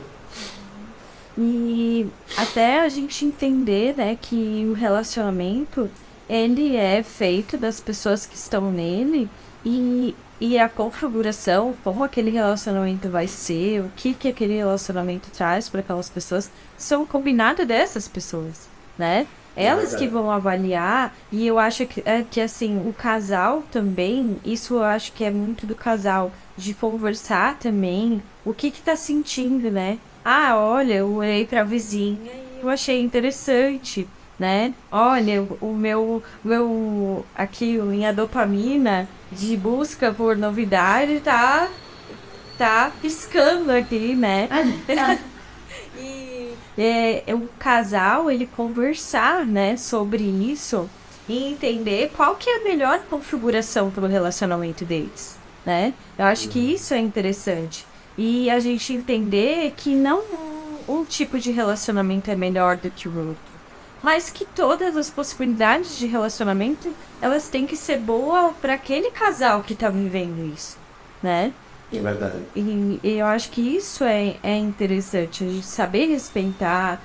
E até a gente entender, né, que o relacionamento, ele é feito das pessoas que estão nele e a configuração, como aquele relacionamento vai ser, o que aquele relacionamento traz para aquelas pessoas, são combinados dessas pessoas, né? Elas que vão avaliar, e eu acho que assim, o casal também, isso eu acho que é muito do casal, de conversar também, o que tá sentindo, né? Ah, olha, eu olhei pra vizinha e eu achei interessante, né? Olha, aqui, minha dopamina de busca por novidade tá piscando aqui, né? E o casal, ele conversar, né, sobre isso e entender qual que é a melhor configuração para o relacionamento deles, né? Eu acho que isso é interessante. E a gente entender que não um tipo de relacionamento é melhor do que o outro, mas que todas as possibilidades de relacionamento, elas têm que ser boas para aquele casal que está vivendo isso, né? É verdade. E eu acho que isso é interessante, a gente saber respeitar,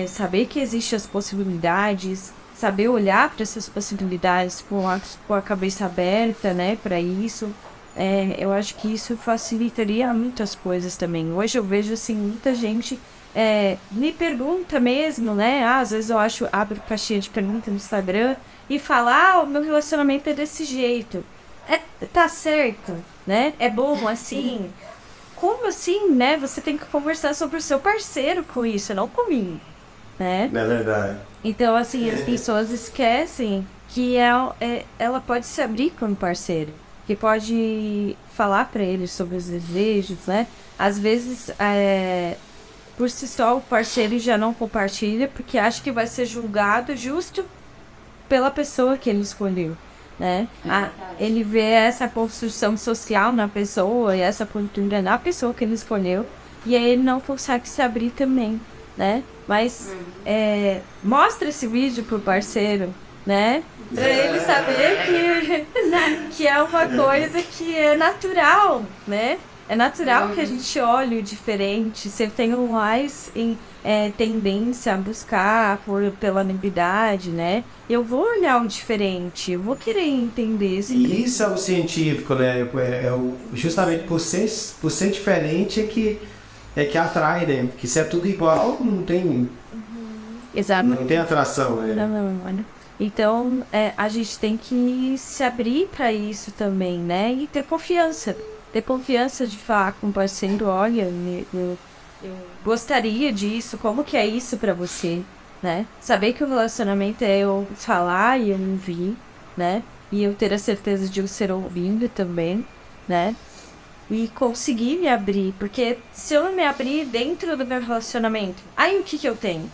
saber que existem as possibilidades, saber olhar para essas possibilidades com a cabeça aberta, né, para isso. Eu acho que isso facilitaria muitas coisas também. Hoje eu vejo assim, muita gente me pergunta mesmo, né? Às vezes eu abro caixinha de pergunta no Instagram e fala, o meu relacionamento é desse jeito. Tá certo, né? É bom assim. Como assim, né? Você tem que conversar sobre o seu parceiro com isso, não comigo, né? É verdade. Então, assim, as pessoas esquecem que ela pode se abrir com o parceiro, que pode falar pra ele sobre os desejos, né? Às vezes, por si só, o parceiro já não compartilha porque acha que vai ser julgado justo pela pessoa que ele escolheu, né? Ele vê essa construção social na pessoa e essa cultura na pessoa que ele escolheu e aí ele não consegue se abrir também, né? Mas mostra esse vídeo pro parceiro, né? Pra ele saber que é uma coisa que é natural, né? É natural que a gente olhe o diferente. Se eu tenho mais tendência a buscar pela novidade, né? Eu vou olhar o diferente, eu vou querer entender esse. E isso é o científico, né? Justamente por ser diferente é que atrai, né? Porque se é tudo igual, não tem. Exato. Não tem atração, né? Não. Então, a gente tem que se abrir para isso também, né? E ter confiança. Ter confiança de falar com o parceiro, olha, eu gostaria disso, como que é isso para você, né? Saber que o relacionamento é eu falar e eu ouvir, né? E eu ter a certeza de eu ser ouvido também, né? E conseguir me abrir, porque se eu não me abrir dentro do meu relacionamento, aí o que eu tenho?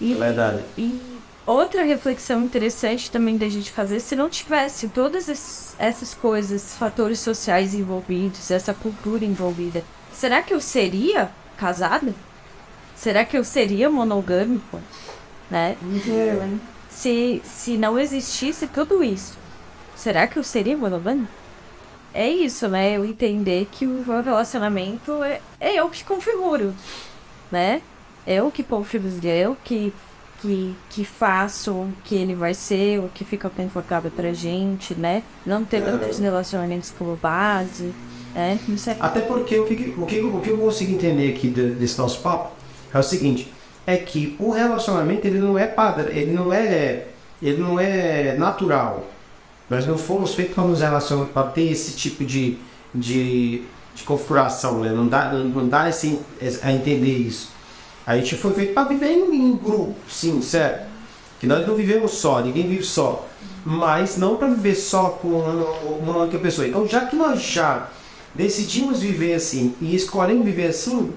Verdade. E outra reflexão interessante também da gente fazer, se não tivesse todas essas coisas, fatores sociais envolvidos, essa cultura envolvida, será que eu seria casada? Será que eu seria monogâmico? Né? Se não existisse tudo isso, será que eu seria monogâmico? É isso, né? Eu entender que o meu relacionamento é eu que configuro, né? Eu que configuro, eu que faço o que ele vai ser, o que fica confortável pra gente, né? Não ter tantos relacionamentos como base, né? Isso é... Até porque o que eu consigo entender aqui desse nosso papo é o seguinte, é que o relacionamento ele não é padrão, ele não é natural. Nós não fomos feitos para nos relacionar, para ter esse tipo de configuração, né? Não dá assim, a entender isso. A gente foi feito para viver em grupo, sim, certo? Que nós não vivemos só, ninguém vive só. Mas não para viver só com uma única pessoa. Então, já que nós já decidimos viver assim e escolhemos viver assim,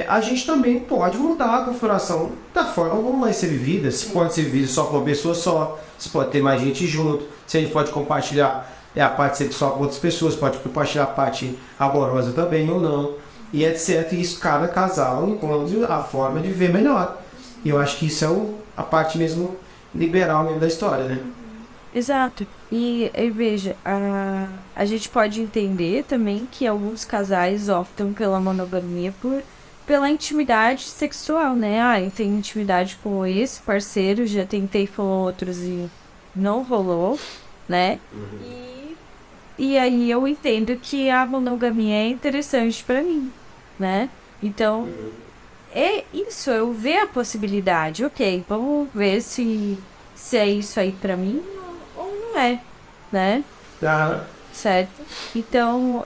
a gente também pode mudar a configuração da forma como vai ser vivida. Se pode ser vivida só com uma pessoa só, se pode ter mais gente junto, se a gente pode compartilhar a parte sexual com outras pessoas, pode compartilhar a parte amorosa também ou não, e etc. E isso cada casal encontra a forma de viver melhor. E eu acho que isso é a parte mesmo liberal mesmo da história, né? Exato. E veja, a gente pode entender também que alguns casais optam pela monogamia pela intimidade sexual, né? Eu tenho intimidade com esse parceiro, já tentei com outros e não rolou, né? E aí eu entendo que a monogamia é interessante pra mim, né? Então, é isso, eu vejo a possibilidade. Ok, vamos ver se é isso aí pra mim ou não é, né? Certo? Então,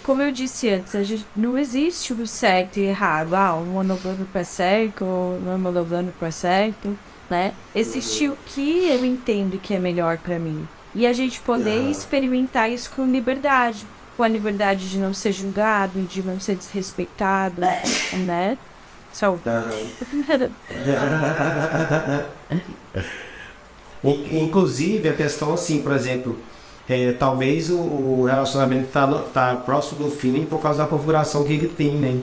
como eu disse antes, não existe o certo e errado. O monogâmico é certo, ou não monogâmico é certo, né? Existe o que eu entendo que é melhor pra mim. E a gente poder experimentar isso com liberdade. Com a liberdade de não ser julgado, de não ser desrespeitado, né? Inclusive, a questão assim, por exemplo, talvez o relacionamento tá próximo do fim por causa da configuração que ele tem, né?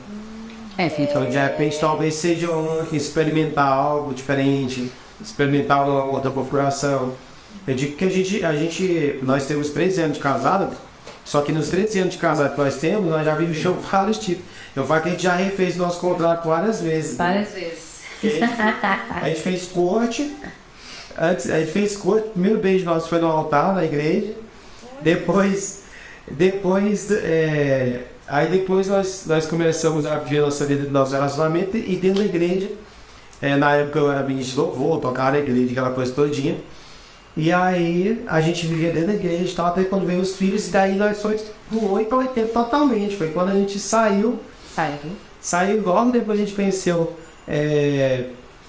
Então, de repente, talvez seja experimentar algo diferente, experimentar uma outra configuração. Eu digo que nós temos 13 anos de casado, só que nos 13 anos de casado que nós temos, nós já vivemos vários tipos. Eu falo que a gente já refez nosso contrato várias vezes. Várias vezes. A gente fez corte. Antes, a gente fez corte, o primeiro beijo nosso foi no altar, na igreja. Depois nós começamos a viver nossa vida do nosso relacionamento e dentro da igreja. Na época eu era ministro de louvor, tocava na igreja, aquela coisa todinha. E aí a gente vivia dentro da igreja e tal, até quando veio os filhos, e daí nós fomos pro 8 para 80 totalmente. Foi quando a gente saiu logo depois a gente conheceu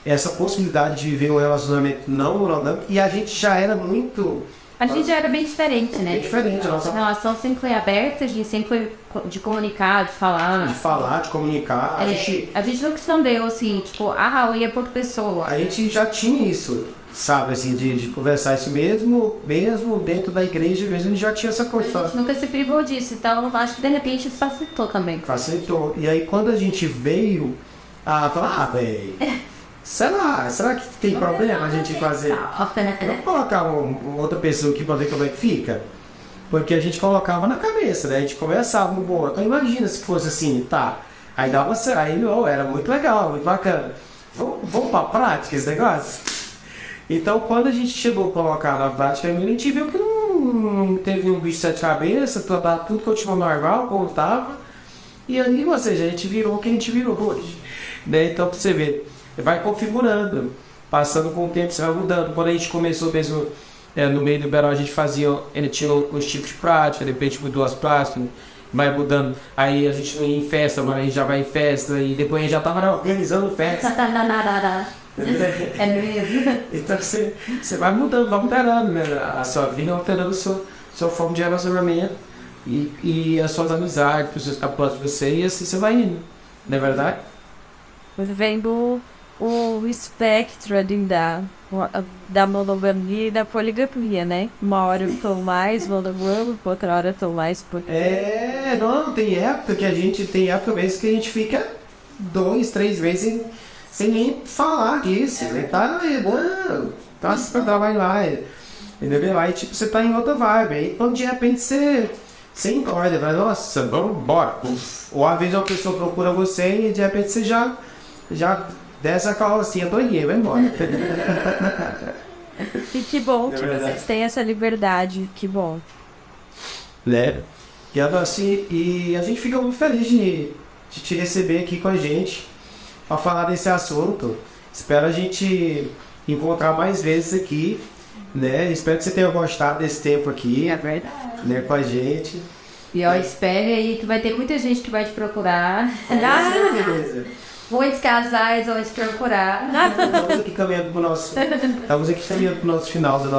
essa possibilidade de viver um relacionamento não monogâmico, e a gente já era muito... A gente já era bem diferente, né? Bem diferente, a nossa relação sempre foi aberta, a gente sempre foi de comunicar, de falar. De falar, de comunicar. A gente não escondeu, assim, tipo, eu ia por pessoa. A gente já tinha isso, sabe, assim, de conversar isso mesmo dentro da igreja mesmo, a gente já tinha essa coisa. A gente nunca se privou disso, então acho que de repente isso facilitou também. Facilitou. E aí quando a gente veio a falar, velho, será que tem problema a gente fazer? Vamos colocar uma outra pessoa aqui pra ver como é que fica? Porque a gente colocava na cabeça, né? A gente conversava no boa. Então imagina se fosse assim, tá? Aí dava certo, aí era muito legal, muito bacana. Vamos pra prática esse negócio? Então quando a gente chegou a colocar na prática, a gente viu que não teve um bicho de sete cabeças, tudo continuou normal, como tava. E aí, ou seja, a gente virou o que a gente virou hoje. Né? Então pra você ver, vai configurando, passando com o tempo, você vai mudando. Quando a gente começou mesmo no meio liberal, a gente tinha uns tipos de prática, de repente mudou as práticas, vai mudando. Aí a gente não ia em festa, agora a gente já vai em festa, e depois a gente já tava organizando festa. É mesmo? Então você vai mudando, vai alterando, né? A sua vida, alterando sua forma de relacionamento e as suas amizades, pessoas que estão próximas de você, e assim você vai indo, não é verdade? Vendo o espectro ali da monogamia e da poligamia, né? Uma hora eu tô mais monogâmico, outra hora eu tô mais não, tem época mesmo que a gente fica 2, 3 vezes sem nem falar disso. Ele tá pra trabalhar lá. Entendeu? Aí tipo, você tá em outra vibe. Aí quando de repente você encorda, vai, nossa, vamos embora. Ou às vezes uma pessoa procura você e de repente você já desce a carrocinha todinha, vai embora. E que bom que verdade. vocês têm essa liberdade, que bom. Né? E a gente fica muito feliz de te receber aqui com a gente para falar desse assunto. Espero a gente encontrar mais vezes aqui, né? Espero que você tenha gostado desse tempo aqui, É verdade. né, com a gente. E ó, espere aí que vai ter muita gente que vai te procurar. Beleza. Muitos casais vão te procurar. Estamos aqui caminhando pro nosso final do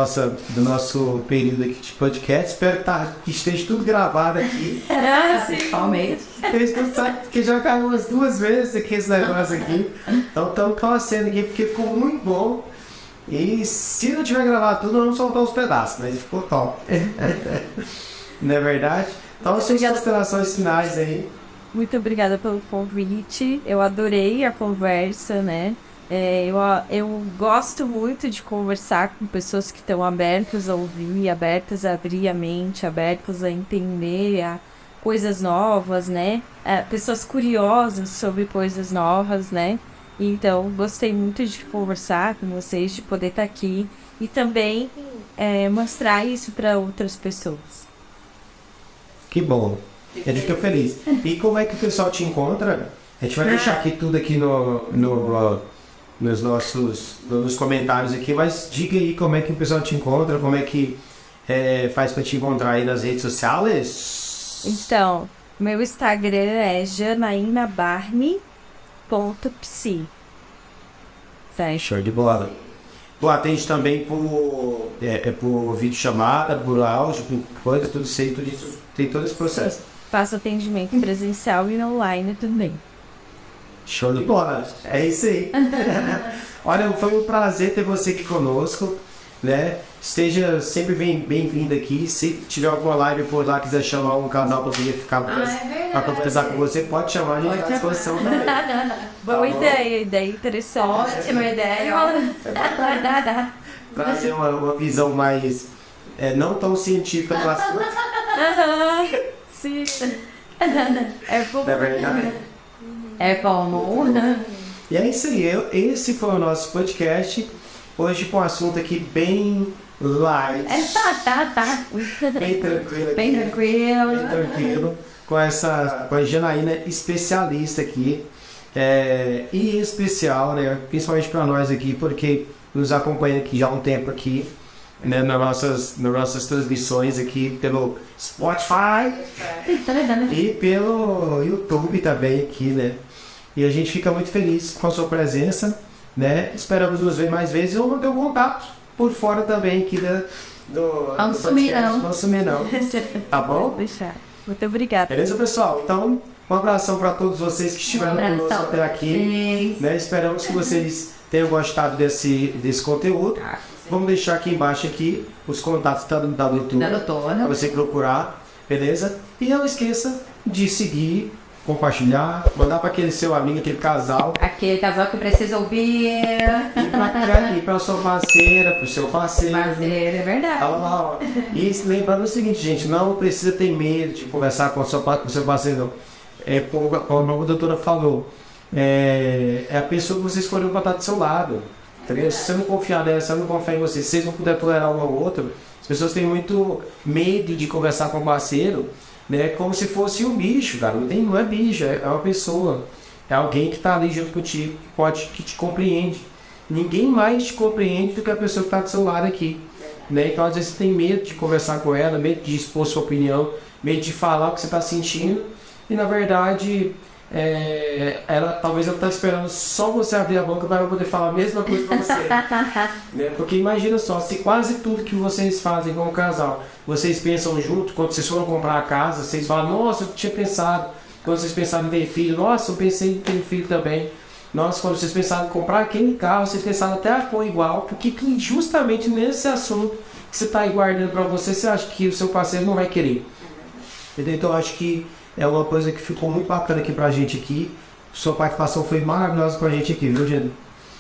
nosso período aqui de podcast. Espero que esteja tudo gravado aqui. Principalmente. Eles não sabem que já caiu umas 2 vezes aqui esse negócio aqui. Então estamos torcendo aqui porque ficou muito bom. E se não tiver gravado tudo, vamos soltar os pedaços, mas ficou top. Não é verdade? Então, suas considerações finais aí. Muito obrigada pelo convite. Eu adorei a conversa, né? Eu gosto muito de conversar com pessoas que estão abertas a ouvir, abertas a abrir a mente, abertas a entender coisas novas, né? Pessoas curiosas sobre coisas novas, né? Então, gostei muito de conversar com vocês, de poder estar aqui e também mostrar isso para outras pessoas. Que bom. A gente fica feliz. E como é que o pessoal te encontra? A gente vai deixar aqui tudo aqui nos comentários aqui, mas diga aí como é que o pessoal te encontra, como é que faz para te encontrar aí nas redes sociais. Então, meu Instagram é janaínabarney.psi. Show de bola. Tu atende também por videochamada, por áudio, por coisa, tudo isso aí, tudo isso, tem todo esse processo. Faço atendimento presencial e online também. Show de bola. É isso aí. Olha, foi um prazer ter você aqui conosco, né? Esteja sempre bem-vindo aqui. Se tiver alguma live por lá, quiser chamar um canal para poder ficar para conversar com você, pode chamar, a gente está à disposição também. Boa ideia interessante. Ótima ideia. Trazer uma visão mais não tão científica do assunto. Sim. É bom. Não é verdade? É bom. E é isso aí. Esse foi o nosso podcast. Hoje com um assunto aqui bem light. Tá. Bem tranquilo aqui. Bem tranquilo. Bem tranquilo. Com a Janaína especialista aqui. E especial, né? Principalmente para nós aqui, porque nos acompanha aqui já há um tempo aqui. Né, nas nossas transmissões aqui pelo Spotify e pelo YouTube também aqui, né? E a gente fica muito feliz com a sua presença, né? Esperamos nos ver mais vezes ou manter o contato por fora também aqui do Vamos sumir não. Vamos sumir não. Tá bom? Deixar. Muito obrigada. Beleza, pessoal? Então, um abração para todos vocês que estiveram conosco até aqui. Né? Esperamos que vocês tenham gostado desse conteúdo. Vamos deixar aqui embaixo os contatos do YouTube para você procurar, beleza? E não esqueça de seguir, compartilhar, mandar para aquele seu amigo, aquele casal. Aquele casal que precisa ouvir. E para sua parceira, para o seu parceiro. Parceiro, é verdade. Olha lá, ó. E lembrando o seguinte, gente, não precisa ter medo de conversar com o seu parceiro, não. Como a doutora falou, é a pessoa que você escolheu para estar do seu lado. Se você não confiar nela, se você não confiar em você, se vocês não puderem tolerar um ao outro, as pessoas têm muito medo de conversar com o parceiro, né? Como se fosse um bicho, cara. Não é bicho, é uma pessoa. É alguém que está ali junto contigo, que te compreende. Ninguém mais te compreende do que a pessoa que está do seu lado aqui. Né? Então, às vezes, você tem medo de conversar com ela, medo de expor sua opinião, medo de falar o que você está sentindo. E, na verdade, talvez ela está esperando só você abrir a boca para ela poder falar a mesma coisa para você. Né? Porque imagina só, se quase tudo que vocês fazem como casal, vocês pensam junto, quando vocês foram comprar a casa, vocês falam, nossa, eu tinha pensado. Quando vocês pensaram em ter filho, nossa, eu pensei em ter filho também. Nossa, quando vocês pensaram em comprar aquele carro, vocês pensaram até a cor igual, porque justamente nesse assunto que você está aí guardando para você acha que o seu parceiro não vai querer. Então eu acho que é uma coisa que ficou muito bacana aqui pra gente aqui, Sua participação foi maravilhosa com a gente aqui, viu, Gênero?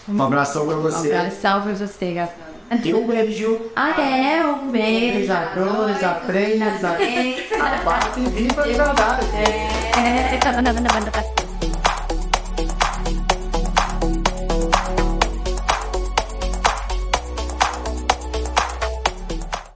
Um abração pra você. Abração pra você, Gabriela. E um beijo. Até um beijo. A dois, a três, a quatro. Viva a verdade. É,